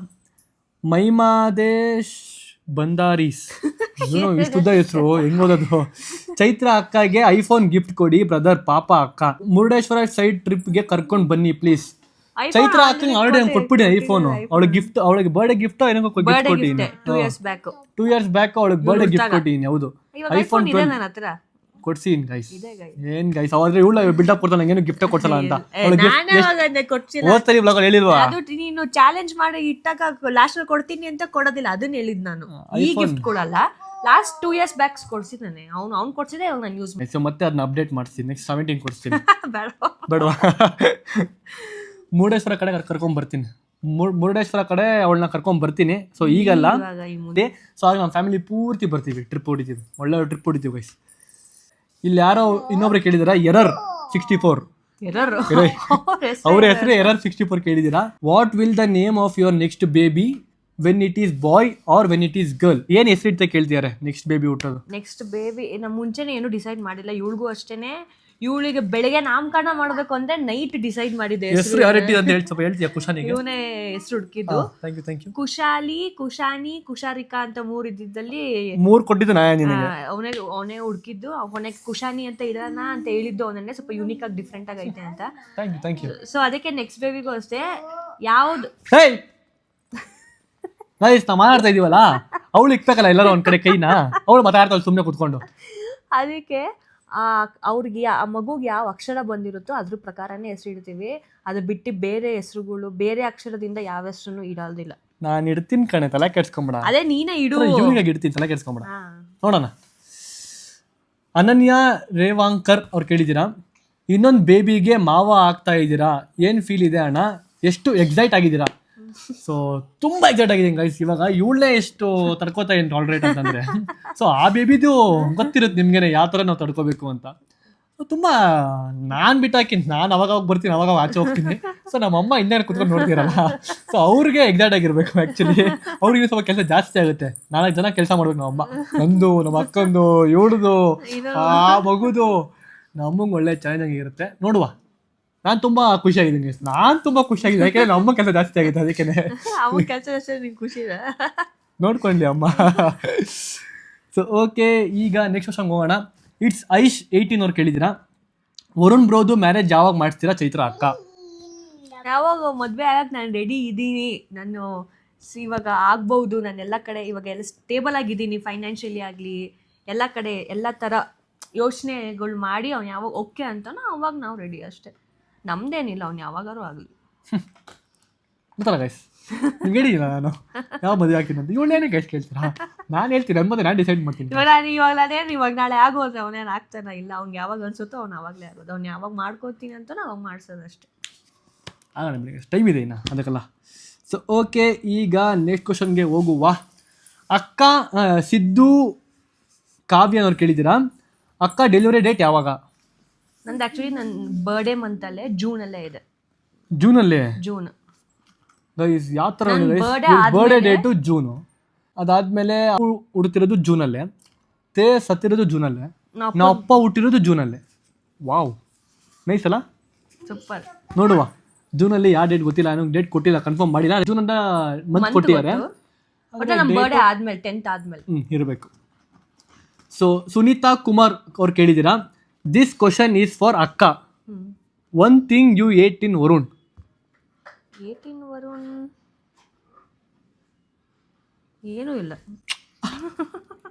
ಮೈಮಾದೇಶ್ ಬಂದಾರೀಸ್, ಇಷ್ಟುದ್ದ ಹೆಸರು ಹೆಂಗ್ ಓದೋದು? ಚೈತ್ರ ಅಕ್ಕಗೆ ಐಫೋನ್ ಗಿಫ್ಟ್ ಕೊಡಿ ಬ್ರದರ್, ಪಾಪ ಅಕ್ಕ. ಮುರುಡೇಶ್ವರ ಸೈಡ್ ಟ್ರಿಪ್ಗೆ ಕರ್ಕೊಂಡು ಬನ್ನಿ ಪ್ಲೀಸ್. ಚೈತ್ರ ಅಕ್ಕಂಗೆ ಆಲ್ರೆಡಿ ಹಂಗೆ ಕೊಟ್ಬಿಡಿ ಐಫೋನ್. ಅವಳಿಗೆ ಗಿಫ್ಟ್, ಅವಳಿಗೆ ಬರ್ಡೇ ಗಿಫ್ಟ್ ಏನೋ ಗಿಫ್ಟ್ ಕೊಟ್ಟಿದ್ದೀನಿ. 2 years ಬ್ಯಾಕ್ ಅವಳಿಗೆ ಬರ್ಡೇ ಗಿಫ್ಟ್ ಕೊಟ್ಟಿದ್ದೀನಿ. ಹೌದು, ಐಫೋನ್ ಕೊಡ್ಸಿನ್ ಗೈಸ್. ಏನ್ ಗೈಸ್ ಅವಾದ್ರೆ ಇವಳು ಬಿಲ್ಡಪ್ ಕೊಡ್ತಾನೆ, ನಂಗೇನು ಗಿಫ್ಟ್ ಕೊಡ್ಸಲ್ಲ ಅಂತ. ಓದ್ತಾರಿ ಬ್ಲಾಗ್ ಹೇಳಿಲ್ವಾ? ನೀನು ಚಾಲೆಂಜ್ ಮಾಡಿ ಇಟ್ಟಾಗ ಲಾಸ್ಟ್ ಕೊಡ್ತೀನಿ ಅಂತ ಕೊಡೋದಿಲ್ಲ, ಅದನ್ನ ಹೇಳಿದ್ ನಾನು. ಈ ಗಿಫ್ಟ್ ಕೊಡಲ್ಲ, ಲಾಸ್ಟ್ 2 years ಬ್ಯಾಕ್ ಕೊಡ್ಸಿದ್ದಾನೆ ಅವ್ನು ಕೊಡ್ಸಿದೆ, ಇವಾಗ ನಾನು ಯೂಸ್ ಮಾಡಿ. ಮತ್ತೆ ಅದನ್ನ ಅಪ್ಡೇಟ್ ಮಾಡ್ತೀನಿ, ನೆಕ್ಸ್ಟ್ 17 ಕೊಡ್ತೀನಿ. ಬೇಡವಾ? ಮುರುಡೇಶ್ವರ ಕಡೆ ಕರ್ಕೊಂಡ್ ಬರ್ತೀನಿ, ಮುರುಡೇಶ್ವರ ಕಡೆ ಅವಳನ್ನ ಕರ್ಕೊಂಡ್ ಬರ್ತೀನಿ. ಸೊ ಈಗಲ್ಲ, ಸೊ ಆಗ ನಮ್ಮ ಫ್ಯಾಮಿಲಿ ಪೂರ್ತಿ ಬರ್ತೀವಿ, ಟ್ರಿಪ್ ಹೊಡಿತೀವಿ, ಒಳ್ಳೆ ಟ್ರಿಪ್ ಹೊಡಿತೀವಿ ಗೈಸ್. ಇಲ್ಲಿ ಯಾರೋ ಇನ್ನೊಬ್ರು ಕೇಳಿದಾರ, ಎರರ್ 64. ಅವ್ರ ಹೆಸರು ಎರರ್ 64 ಕೇಳಿದಿರಾ. What will the name of your next baby when it is boy or when it is girl? ಏನ್ ಹೆಸರು ಇರ್ತ ಕೇಳ್ತಿದ್ದಾರೆ ನೆಕ್ಸ್ಟ್ ಬೇಬಿ ಹುಟ್ಟೋದು? ನೆಕ್ಸ್ಟ್ ಬೇಬಿ ನಮ್ಮ ಮುಂಚೆನೆ ಏನು ಡಿಸೈಡ್ ಮಾಡಿಲ್ಲ. ಇವಳಿಗೂ ಅಷ್ಟೇನೆ ಇವಳಿಗೆ ಬೆಳಗ್ಗೆ ನಾಮಕರಣ ಮಾಡ್ಬೇಕು ಅಂದ್ರೆ ನೈಟ್ ಡಿಸೈಡ್ ಮಾಡಿದೆ ಹೆಸರು ಯಾವ ರೀತಿ ಅಂತ ಹೇಳಿ ಸ್ವಲ್ಪ ಹೇಳ್ತೀಯಾ ಕುಶಾನಿಗೆ? ಇವನೇ ಹೆಸರು ಹುಡುಕಿದ್ದು. Thank you. ಕುಶಾಲಿ, ಕುಶಾನಿ, ಕುಶಾರಿಕಾ ಅಂತ 3 ಇದ್ದಿದ್ದಲ್ಲಿ 3 ಕೊಟ್ಟಿದ್ದು ನಾ ನಿನಗೆ. ಅವನೇ ಹುಡುಕಿದ್ದು. ಅವನಿಗೆ ಕುಶಾನಿ ಅಂತ ಇಡೋಣ ಅಂತ ಹೇಳಿದ್ದು ಅವನನ್ನೇ, ಸ್ವಲ್ಪ ಯೂನಿಕ್ ಆಗಿ ಡಿಫ್ರೆಂಟ್ ಆಗಿ ಐತೆ ಅಂತ. Thank you. ಸೊ ಅದಕ್ಕೆ ನೆಕ್ಸ್ಟ್ ಬೇಬಿಗೂ ಅಷ್ಟೇ ಯಾವ್ದು ಗೈಸ್ ನಾವು ಮಾತಾಡ್ತಾ ಇದೀವಲ್ಲ, ಅವಳು ಇಕ್ಬೇಕಲ್ಲ ಎಲ್ಲರೂ ಒಂದ್ ಕಡೆ ಕೈನ, ಅವಳು ಮಾತಾಡ್ತಾಳೆ ಸುಮ್ಮನೆ ಕುತ್ಕೊಂಡು. ಅದಕ್ಕೆ ಅವ್ರಿಗೆ ಆ ಮಗುಗೆ ಯಾವ ಅಕ್ಷರ ಬಂದಿರುತ್ತೋ ಅದ್ರ ಪ್ರಕಾರನೇ ಹೆಸರು ಇಡ್ತೀವಿ. ಅದು ಬಿಟ್ಟು ಬೇರೆ ಹೆಸರುಗಳು ಬೇರೆ ಅಕ್ಷರದಿಂದ ಯಾವ ಹೆಸರು ಇಡೋದಿಲ್ಲ. ನಾನು ಇಡ್ತೀನಿ ಕಣೆ, ತಲೆ ಕೆಡ್ಸ್ಕೊಂಬೇಡ. ಅದೇ ನೀನೇ ಇಡು. ಇವ್ನಿಗಾಗಿ ಇಡ್ತೀನಿ, ತಲೆ ಕೆಡ್ಸ್ಕೊಂಬೇಡ. ನೋಡೋಣ. ಅನನ್ಯ ರೇವಾಂಕರ್ ಅವ್ರು ಕೇಳಿದ್ದೀರಾ, ಇನ್ನೊಂದು ಬೇಬಿಗೆ ಮಾವ ಆಗ್ತಾ ಇದ್ದೀರಾ, ಏನು ಫೀಲ್ ಇದೆ ಅಣ್ಣ, ಎಷ್ಟು ಎಕ್ಸೈಟ್ ಆಗಿದ್ದೀರಾ? ಸೊ ತುಂಬ ಎಕ್ಸೈಟ್ ಆಗಿದ್ದೀನಿ ಗೈಸ್. ಇವಾಗ ಇವಳೇ ಎಷ್ಟು ತಡ್ಕೋತಾ ಏನು ಟಾಲರೇಟ್ ಅಂತಂದರೆ, ಸೊ ಆ ಬೇಬಿದು ಗೊತ್ತಿರುತ್ತೆ ನಿಮ್ಗೆ ಯಾವ ಥರ ನಾವು ತಡ್ಕೋಬೇಕು ಅಂತ. ಸೊ ತುಂಬ ನಾನು ಬಿಟ್ಟಾಕಿ ನಾನು ಅವಾಗ ಬರ್ತೀನಿ, ಅವಾಗ ಆಚೆ ಹೋಗ್ತೀನಿ. ಸೊ ನಮ್ಮಮ್ಮ ಇನ್ನೇನು ಕುತ್ಕೊಂಡು ನೋಡ್ತೀರಲ್ಲ, ಸೊ ಅವ್ರಿಗೆ ಎಕ್ಸೈಟ್ ಆಗಿರ್ಬೇಕು. ಆ್ಯಕ್ಚುಲಿ ಅವ್ರಿಗೆ ಸ್ವಲ್ಪ ಕೆಲಸ ಜಾಸ್ತಿ ಆಗುತ್ತೆ. 4 ಜನ ಕೆಲಸ ಮಾಡ್ಬೇಕು. ನಮ್ಮಮ್ಮ, ನಂದು, ನಮ್ಮ ಅಕ್ಕಂದು, ಇವಳದು, ಆ ಮಗುದು, ನಮಗೆ ಒಳ್ಳೆ ಚಾಲೆಂಜಿಂಗ್ ಇರುತ್ತೆ. ನೋಡುವ. ನಾನು ತುಂಬ ಖುಷಿಯಾಗಿದ್ದೀನಿ. ಯಾಕೆಂದ್ರೆ ನಮ್ಮ ಕೆಲಸ ಜಾಸ್ತಿ ಆಗಿದೆ, ಅದಕ್ಕೆ ಖುಷಿ ನೋಡ್ಕೊಂಡ್ಲಿ ಅಮ್ಮ. ಸೊ ಓಕೆ, ಈಗ ನೆಕ್ಸ್ಟ್ ಕ್ವಶನ್ಗೆ ಹೋಗೋಣ. ಇಟ್ಸ್ ಐಶ್ 18 ಅವ್ರು ಕೇಳಿದ್ದೀರಾ, ವರುಣ್ ಬ್ರೋದು ಮ್ಯಾರೇಜ್ ಯಾವಾಗ ಮಾಡಿಸ್ತೀರಾ ಚೈತ್ರ ಅಕ್ಕ? ಯಾವಾಗ ಮದುವೆ ಆಗಕ್ಕೆ ನಾನು ರೆಡಿ ಇದ್ದೀನಿ. ನಾನು ಇವಾಗ ಆಗ್ಬೋದು. ನಾನು ಎಲ್ಲ ಕಡೆ ಇವಾಗ ಎಲ್ಲ ಸ್ಟೇಬಲ್ ಆಗಿದ್ದೀನಿ, ಫೈನಾನ್ಷಿಯಲಿ ಆಗಲಿ ಎಲ್ಲ ಕಡೆ ಎಲ್ಲ ಥರ ಯೋಚನೆಗಳು ಮಾಡಿ ಅವ್ನು ಯಾವಾಗ ಓಕೆ ಅಂತಾನೋ ಅವಾಗ ನಾವು ರೆಡಿ ಅಷ್ಟೇ. ನಮ್ದೇನಿಲ್ಲ, ಅವ್ನು ಯಾವಾಗಾರು ಆಗಲಿ. ಗೊತ್ತಲ್ಲ ಗೈಸ್, ನಿಮ್ಗೆ ಹೇಳಿಲ್ಲ ನಾನು ಯಾವ ಮದುವೆ ಆಗ್ತೀನಿ ಅಂತ. ಇವಳೇನೇ ಗೈಸ್ ಕೇಳ್ತೀರಾ? ನಾನು ಹೇಳ್ತೀನಿ, ನನ್ನ ಮದುವೆ ನಾನು ಡಿಸೈಡ್ ಮಾಡ್ತೀನಿ. ಇವಾಗ ನಾಳೆ ಆಗೋದ್ರೆ ಅವನೇನು ಆಗ್ತಾನ ಇಲ್ಲ. ಅವ್ನಿಗೆ ಯಾವಾಗ ಅನ್ಸುತ್ತೋ ಅವ್ನು ಆವಾಗಲೇ ಆಗೋದು. ಅವ್ನು ಯಾವಾಗ ಮಾಡ್ಕೋತೀನಿ ಅಂತ ಅವಾಗ ಮಾಡ್ಸೋದು ಅಷ್ಟೇ. ಆಗೋಣ ನಿಮಗೆ ಟೈಮ್ ಇದೆ ಇನ್ನು ಅದಕ್ಕೆಲ್ಲ. ಸೊ ಓಕೆ, ಈಗ ನೆಕ್ಸ್ಟ್ ಕ್ವಶನ್ಗೆ ಹೋಗುವ. ಅಕ್ಕ ಸಿದ್ದು ಕಾವ್ಯ ಅವ್ರು ಕೇಳಿದ್ದೀರಾ, ಅಕ್ಕ ಡೆಲಿವರಿ ಡೇಟ್ ಯಾವಾಗ? ನಂದು ಆ್ಯಕ್ಚುಲಿ ನನ್ನ ಬರ್ಡೇ ಮಂತಲ್ಲೇ ಜೂನಲ್ಲೇ ಇದೆ. ಜೂನ್ ಗೈಸ್ ಯಾವ ಥರ ಬರ್ಡೇ ಡೇಟು ಜೂನು, ಅದಾದಮೇಲೆ ಹುಡುತಿರೋದು ಜೂನಲ್ಲೇ, ಸತ್ತಿರೋದು ಜೂನಲ್ಲೇ, ನಾವು ಅಪ್ಪ ಹುಟ್ಟಿರೋದು ಜೂನಲ್ಲೇ. ವಾವ್, ನೈಸ್ ಅಲ್ಲ? ಸೂಪರ್. ನೋಡುವ, ಜೂನಲ್ಲಿ ಯಾವ ಡೇಟ್ ಗೊತ್ತಿಲ್ಲ, ನನಗೆ ಡೇಟ್ ಕೊಟ್ಟಿಲ್ಲ, ಕನ್ಫರ್ಮ್ ಮಾಡಿಲ್ಲ. ಜೂನ್ ಅಂತ ಮಂತ್ ಕೊಟ್ಟಿದ್ದಾರೆ. ನಮ್ಮ ಬರ್ಡೇ ಆದ್ಮೇಲೆ 10th ಆದ್ಮೇಲೆ ಇರಬೇಕು. ಸೊ ಸುನೀತಾ ಕುಮಾರ್ ಅವ್ರು ಕೇಳಿದ್ದೀರಾ, ದಿಸ್ ಕ್ವಶನ್ ಈಸ್ ಫಾರ್ ಅಕ್ಕ. One thing you ate in Varun? ಏನೂ ಇಲ್ಲ.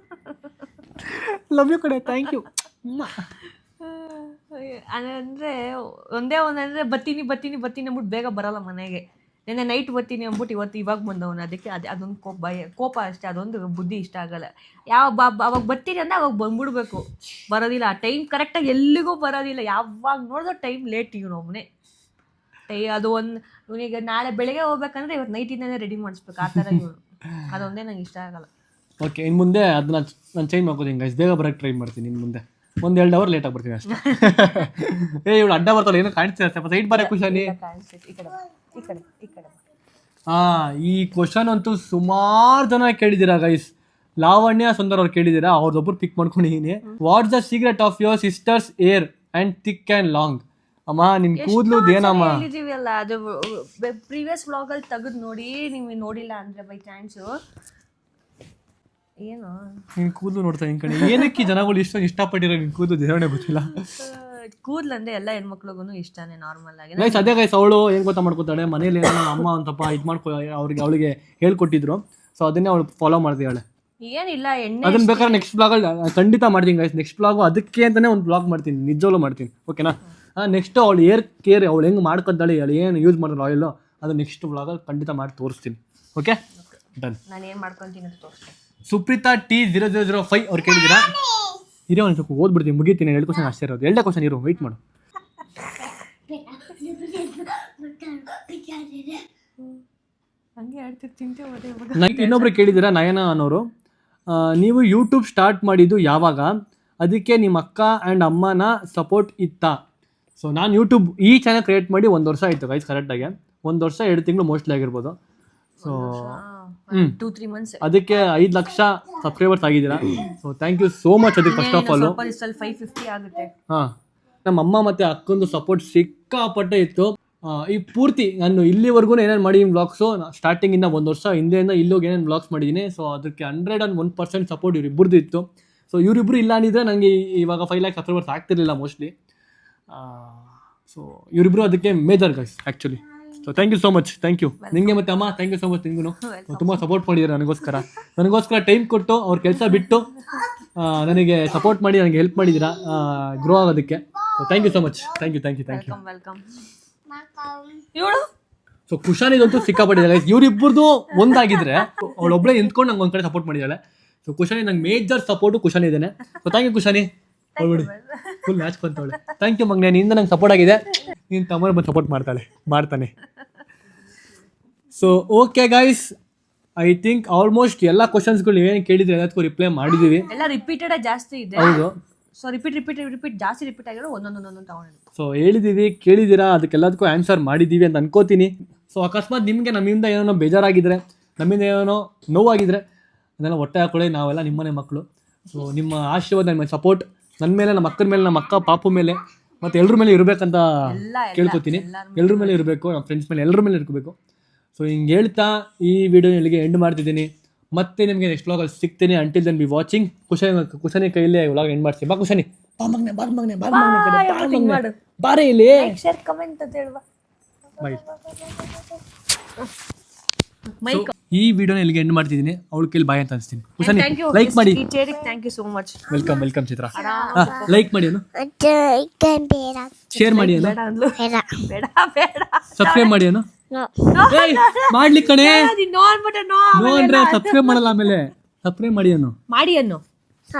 ಲವ್ ಯು ಕಡೆ, ಥ್ಯಾಂಕ್ ಯು. ಅಂದರೆ ಒಂದಂದರೆ ಬರ್ತೀನಿ ಅಂದ್ಬಿಟ್ಟು ಬೇಗ ಬರಲ್ಲ ಮನೆಗೆ. ನೆನ್ನೆ ನೈಟ್ ಬರ್ತೀನಿ ಅಂದ್ಬಿಟ್ಟು ಇವಾಗ ಬಂದವನು. ಅದಕ್ಕೆ ಅದೊಂದು ಕೋಪ ಅಷ್ಟೇ. ಅದೊಂದು ಬುದ್ಧಿ ಇಷ್ಟ ಆಗಲ್ಲ. ಅವಾಗ ಬರ್ತೀನಿ ಅಂದರೆ ಅವಾಗ ಬಂದ್ಬಿಡ್ಬೇಕು. ಬರೋದಿಲ್ಲ ಟೈಮ್ ಕರೆಕ್ಟಾಗಿ, ಎಲ್ಲಿಗೂ ಬರೋದಿಲ್ಲ. ಯಾವಾಗ ನೋಡಿದ್ರೆ ಟೈಮ್ ಲೇಟ್. ಇವನೊಬ್ಬನೇ ಅದು ಇವನಿಗೆ ನಾಳೆ ಬೆಳಗ್ಗೆ ಹೋಗ್ಬೇಕಂದ್ರೆ ಇವತ್ತು ನೈಟಿಂದನೇ ರೆಡಿ ಮಾಡಿಸ್ಬೇಕು. ಆ ಥರ ಇವನು. ಅದೊಂದೇ ನಂಗೆ ಇಷ್ಟ ಆಗಲ್ಲ. ಓಕೆ, ಇನ್ನು ಮುಂದೆ ಅದನ್ನ ನಾನು ಚೇಂಜ್ ಮಾಡ್ಕೋತೀನಿ ಗೈಸ್. ಬೇಗ ಬರೋಕ್ಕೆ ಟ್ರೈ ಮಾಡ್ತೀನಿ. ಇನ್ನು ಮುಂದೆ 1-2 ಅವರ್ ಲೇಟಾಗಿ ಬರ್ತೀನಿ ಅಷ್ಟೇ. ಇವಳು ಅಡ್ಡ ಬರ್ತಾಳೆ, ಏನೋ ಕಾಣಿಸ್ತಿದೆ. ಸ್ವಲ್ಪ ಸೈಡ್ ಬರೋ ಖುಷಾನಿ. ಈ ಕ್ವಶನ್ ಅಂತೂ ಸುಮಾರು ಜನ ಕೇಳಿದ್ದೀರಾ ಗೈಸ್. ಲಾವಣ್ಯ ಸುಂದರ್ ಅವ್ರು ಕೇಳಿದ್ದೀರಾ, ಅವ್ರದ್ದೊಬ್ಬರು ಪಿಕ್ ಮಾಡ್ಕೊಂಡಿದ್ದೀನಿ. What's the secret of your sisters air and thick and long? ಅಮ್ಮ ನಿನ್ ಕೂದಲು ಏನಮ್ಮ ಹೇಳಿದೀವಲ್ಲ, ಅದು ಪ್ರೀವಿಯಸ್ ವ್ಲಾಗಲ್ಲಿ ತೆಗೆದು ನೋಡಿ. ನೀವು ನೋಡಿಲ್ಲ ಅಂದ್ರೆ ಬೈ ಚಾನ್ಸು ಏನು ನಿನ್ ಕೂದಲು ನೋಡ್ತಾ ನಿನ್ ಕಡೆ ಏನಕ್ಕೆ ಜನಗಳು ಇಷ್ಟಪಟ್ಟಿರೋ ನಿನ್ ಕೂದಲು ದೇವಣೆ ಗೊತ್ತಿಲ್ಲ. ಕೂದಲು ಅಂದ್ರೆ ಎಲ್ಲ ಹೆಣ್ಮಕ್ಳಿಗೂ ಇಷ್ಟನೇ ನಾರ್ಮಲ್ ಆಗಿ. ಗೈಸ್ ಅದೇ ಗೈಸ್, ಅವಳು ಏನ್ ಗೊತ್ತಾ ಮಾಡ್ಕೊತಾಳೆ, ಮನೇಲಿ ಏನೋ ಅಮ್ಮ ಒಂದಪ್ಪ ಇದು ಮಾಡ್ಕೊ ಅವಳಿಗೆ ಹೇಳ್ಕೊಟ್ಟಿದ್ರು. ಸೊ ಅದನ್ನೇ ಅವಳು ಫಾಲೋ ಮಾಡ್ತಿದ್ದಾಳೆ. ಏನಿಲ್ಲ, ಎಣ್ಣೆ ಅದನ್ನ ಬೇಕಾದ್ರೆ ನೆಕ್ಸ್ಟ್ ಬ್ಲಾಗಲ್ಲಿ ಖಂಡಿತ ಮಾಡ್ತೀನಿ ಗೈಸ್. ನೆಕ್ಸ್ಟ್ ಬ್ಲಾಗು ಅದಕ್ಕೆ ಅಂತಾನೆ ಒಂದು ಬ್ಲಾಗ್ ಮಾಡ್ತೀನಿ, ನಿಜವಾಗ್ಲೂ ಮಾಡ್ತೀನಿ. ಓಕೆನಾ? ನೆಕ್ಸ್ಟ್ ಅವಳು ಏರ್ ಕೇರ್ ಅವಳು ಹೆಂಗೆ ಮಾಡ್ಕೊತಾಳೆ, ಅವಳು ಏನು ಯೂಸ್ ಮಾಡಿದ್ರು ಆಯಿಲು, ಅದು ನೆಕ್ಸ್ಟ್ ಬ್ಲಾಗಲ್ಲಿ ಖಂಡಿತ ಮಾಡಿ ತೋರಿಸ್ತೀನಿ. Okay, done. ನಾನು ಏನು ಮಾಡ್ಕೊತೀನಿ ಅಂತ ತೋರಿಸ್ತೀನಿ. ಸುಪ್ರೀತಾ T0005 ಅವ್ರು ಕೇಳಿದ್ದೀರಾ, ಇರೋ ಒಂದು ಸ್ವಲ್ಪ ಓದ್ಬಿಡ್ತೀನಿ, ಮುಗಿತೀನಿ. 2 ಕ್ವಶನ್ ಅಷ್ಟೇ ಇರೋದು. 2 ಕ್ವಶನ್ ಇರೋ, ವೆಯ್ಟ್ ಮಾಡು. ಇನ್ನೊಬ್ರು ಕೇಳಿದ್ದೀರಾ, ನಯನ ಅನ್ನೋರು, ನೀವು ಯೂಟ್ಯೂಬ್ ಸ್ಟಾರ್ಟ್ ಮಾಡಿದ್ದು ಯಾವಾಗ? ಅದಕ್ಕೆ ನಿಮ್ಮ ಅಕ್ಕ ಆ್ಯಂಡ್ ಅಮ್ಮನ ಸಪೋರ್ಟ್ ಇತ್ತಾ? ಸೊ ನಾನು ಯೂಟ್ಯೂಬ್ ಈ ಚಾನಲ್ ಕ್ರಿಯೇಟ್ ಮಾಡಿ 1 ವರ್ಷ ಆಯಿತು ಗೈಸ್. ಕರೆಕ್ಟಾಗಿ 1 ವರ್ಷ 2 ತಿಂಗಳು ಮೋಸ್ಟ್ಲಿ ಆಗಿರ್ಬೋದು. ಸೊ 2-3 months ಅದಕ್ಕೆ 5 ಲಕ್ಷ ಸಬ್ಸ್ಕ್ರೈಬರ್ಸ್ ಆಗಿದ್ದೀರಾ. So thank you so much. ಅದಕ್ಕೆ ಫಸ್ಟ್ ಆಫ್ ಆಲ್ 550 ಆಗುತ್ತೆ. ಹಾಂ, ನಮ್ಮ ಅಮ್ಮ ಮತ್ತು ಅಕ್ಕಂದು ಸಪೋರ್ಟ್ ಸಿಕ್ಕಾಪಟ್ಟೆ ಇತ್ತು. ಈ ಪೂರ್ತಿ ನಾನು ಇಲ್ಲಿವರೆಗೂ ಏನೇನು ಮಾಡಿದ್ದೀನಿ ವ್ಲಾಗ್ಸು, ಸ್ಟಾರ್ಟಿಂಗಿಂದ 1 ವರ್ಷ ಹಿಂದೆಯಿಂದ ಇಲ್ಲೋಗಿ ಏನೇನು ವ್ಲಾಗ್ಸ್ ಮಾಡಿದ್ದೀನಿ. ಸೊ ಅದಕ್ಕೆ 101% ಸಪೋರ್ಟ್ ಇವರಿಬ್ಬರದ್ದು ಇತ್ತು. ಸೊ ಇವರಿಬ್ಬರು ಇಲ್ಲ ಅಂದಿದ್ರೆ ನನಗೆ ಇವಾಗ 5 lakhs ಸಬ್ಸ್ಕ್ರೈಬರ್ಸ್ ಆಗ್ತಿರಲಿಲ್ಲ ಮೋಸ್ಟ್ಲಿ. ಸೊ ಇವರಿಬ್ಬರು ಅದಕ್ಕೆ major guys actually. So thank you so much. Thank you ನಿಮಗೆ ಮತ್ತು ಅಮ್ಮ, ಥ್ಯಾಂಕ್ ಯು ಸೋ ಮಚ್. ನಿಮಗೂ ತುಂಬ ಸಪೋರ್ಟ್ ಮಾಡಿದ್ದಾರೆ ನನಗೋಸ್ಕರ ಟೈಮ್ ಕೊಟ್ಟು ಅವ್ರ ಕೆಲಸ ಬಿಟ್ಟು ನನಗೆ ಸಪೋರ್ಟ್ ಮಾಡಿ ನನಗೆ ಹೆಲ್ಪ್ ಮಾಡಿದ್ದೀರಾ ಗ್ರೋ ಆಗೋದಕ್ಕೆ. So thank you so much. Thank you. Welcome. So ಕುಶಾನಿದಂತೂ ಸಿಕ್ಕಾಪಟ್ಟಿದ್ದಾಳೆ. ಇವರಿಬ್ಬರದು ಒಂದಾಗಿದ್ರೆ ಅವಳೊಬ್ಬಳೇ ನಿಂತ್ಕೊಂಡು ನಂಗೆ ಒಂದು ಕಡೆ ಸಪೋರ್ಟ್ ಮಾಡಿದ್ದಾಳೆ. ಸೊ ಕುಶಾನಿ ನಂಗೆ ಮೇಜರ್ ಸಪೋರ್ಟು ಕುಶಾನಿ ಇದ್ದೇನೆ. So thank you Kushani. ಹೊಳ್ಬಿಡಿ ಫುಲ್ ಮ್ಯಾಚ್ ಬಂತವಳೆ. ಥ್ಯಾಂಕ್ ಯು ಮಗನೇ, ನಿಂದ ನಂಗೆ ಸಪೋರ್ಟ್ ಆಗಿದೆ. ನೀನು ತಮ್ಮನ ಬಂದು ಸಪೋರ್ಟ್ ಮಾಡ್ತಾನೆ. So okay guys, I think almost ಎಲ್ಲ ಕ್ವಶನ್ಸ್ಗಳು ನೀವೇನು ಕೇಳಿದ್ರೆ ಎಲ್ಲದಕ್ಕೂ ರಿಪ್ಲೈ ಮಾಡಿದ್ದೀವಿ. ಎಲ್ಲ ರಿಪೀಟೆಡ್ ಜಾಸ್ತಿ ಇದೆ. ಹೌದು. ಸೊ ರಿಪೀಟ್ ಜಾಸ್ತಿ ರಿಪೀಟ್ ಆಗಿರೋ ಒಂದೊಂದು ತಗೊಂಡು ಸೊ ಹೇಳಿದ್ದೀವಿ, ಕೇಳಿದ್ದೀರಾ, ಅದಕ್ಕೆಲ್ಲದಕ್ಕೂ ಆನ್ಸರ್ ಮಾಡಿದ್ದೀವಿ ಅಂತ ಅನ್ಕೋತೀನಿ. ಸೊ ಅಕಸ್ಮಾತ್ ನಿಮಗೆ ನಮ್ಮಿಂದ ಏನೋ ಬೇಜಾರಾಗಿದ್ದರೆ, ನಮ್ಮಿಂದ ಏನೋ ನೋವಾಗಿದ್ದರೆ ಅದೆಲ್ಲ ಹೊಟ್ಟೆ ಹಾಕೊಳ್ಳಿ. ನಾವೆಲ್ಲ ನಿಮ್ಮನೆ ಮಕ್ಕಳು. ಸೊ ನಿಮ್ಮ ಆಶೀರ್ವಾದ, ನಿಮ್ಮ ಸಪೋರ್ಟ್ ನನ್ನ ಮೇಲೆ, ನಮ್ಮ ಅಕ್ಕನ ಮೇಲೆ, ನಮ್ಮ ಅಕ್ಕ ಪಾಪು ಮೇಲೆ ಮತ್ತು ಎಲ್ಲರ ಮೇಲೆ ಇರಬೇಕಂತ ಕೇಳ್ಕೊತೀನಿ. ಎಲ್ಲರ ಮೇಲೆ ಇರಬೇಕು, ನಮ್ಮ ಫ್ರೆಂಡ್ಸ್ ಮೇಲೆ, ಎಲ್ಲರ ಮೇಲೆ ಇರಬೇಕು. ಸೊ ಹಿಂಗೆ ಹೇಳ್ತಾ ಈ ವಿಡಿಯೋ ಇಲ್ಲಿಗೆ ಎಂಡ್ ಮಾಡ್ತಿದ್ದೀನಿ. ಮತ್ತೆ ನಿಮಗೆ ನೆಕ್ಸ್ಟ್ ವ್ಲಾಗಲ್ಲಿ ಸಿಗ್ತೀನಿ. Until then be watching. Kushani ಕೈಯಲ್ಲಿ ವ್ಲಾಗ್ ಎಂಡ್ ಮಾಡ್ತೀನಿ. ಬಾ ಕುಶಾನಿ, ಬಾರೇ ಇಲ್ಲಿ. ಕಮೆಂಟ್ ಅಂತ ಹೇಳುವ. ಈ ವಿಡಿಯೋನ ಇಲ್ಲಿಗೆ ಎಂಡ್ ಮಾಡ್ತಿದ್ದೀನಿ. ಅವಳ ಕೈಲಿ ಬಾಯ್ ಅಂತ ಅನಿಸ್ತೀನಿ. ಕುಶಾನಿ ಲೈಕ್ ಮಾಡಿ. Thank you so much. Welcome Chitra. Like ಮಾಡಿ, ಶೇರ್ ಮಾಡಿ, ಸಬ್ಸ್ಕ್ರೈಬ್ ಮಾಡಿ. ಮಾಡ್ಲಿ ಕಣೆ, ನೋ ಅಂದ್ರೆ ಸಬ್ಸ್ಕ್ರೈಬ್ ಮಾಡಲ್ಲ. ಆಮೇಲೆ ಸಬ್ಸ್ಕ್ರೈಬ್ ಮಾಡಿ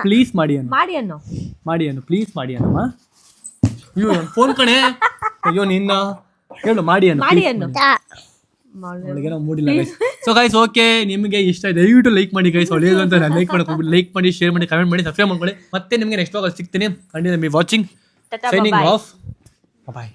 ಪ್ಲೀಸ್ ಪ್ಲೀಸ್ ಮಾಡಿ ಅನ್ನಮ್ಮ. ಅಯ್ಯೋ ಫೋನ್ ಕಣೆ. ಅಯ್ಯೋ ನಿನ್ನ ಹೇಳು ಮಾಡಿ ಒಳಗೇನೋ ಮೂಡಿಲ್ಲ ಗೈಸ್. ಸೊ ಗೈಸ್ ಓಕೆ, ನಿಮಗೆ ಇಷ್ಟ ಆಯ್ತು ದಯವಿಟ್ಟು ಲೈಕ್ ಮಾಡಿ ಗೈಸ್. ಒಳ್ಳೆಯದು ಅಂತ ನಾನು ಲೈಕ್ ಮಾಡಿ, ಶೇರ್ ಮಾಡಿ, ಕಮೆಂಟ್ ಮಾಡಿ, ಸಬ್ಸ್ಕ್ರೈಬ್ ಮಾಡ್ಕೊಳ್ಳಿ. ಮತ್ತೆ ನಿಮಗೆ ನೆಕ್ಸ್ಟ್ ವ್ಲಾಗಲ್ಲಿ ಸಿಗ್ತೀನಿ. Continue be watching. Signing off. Bye.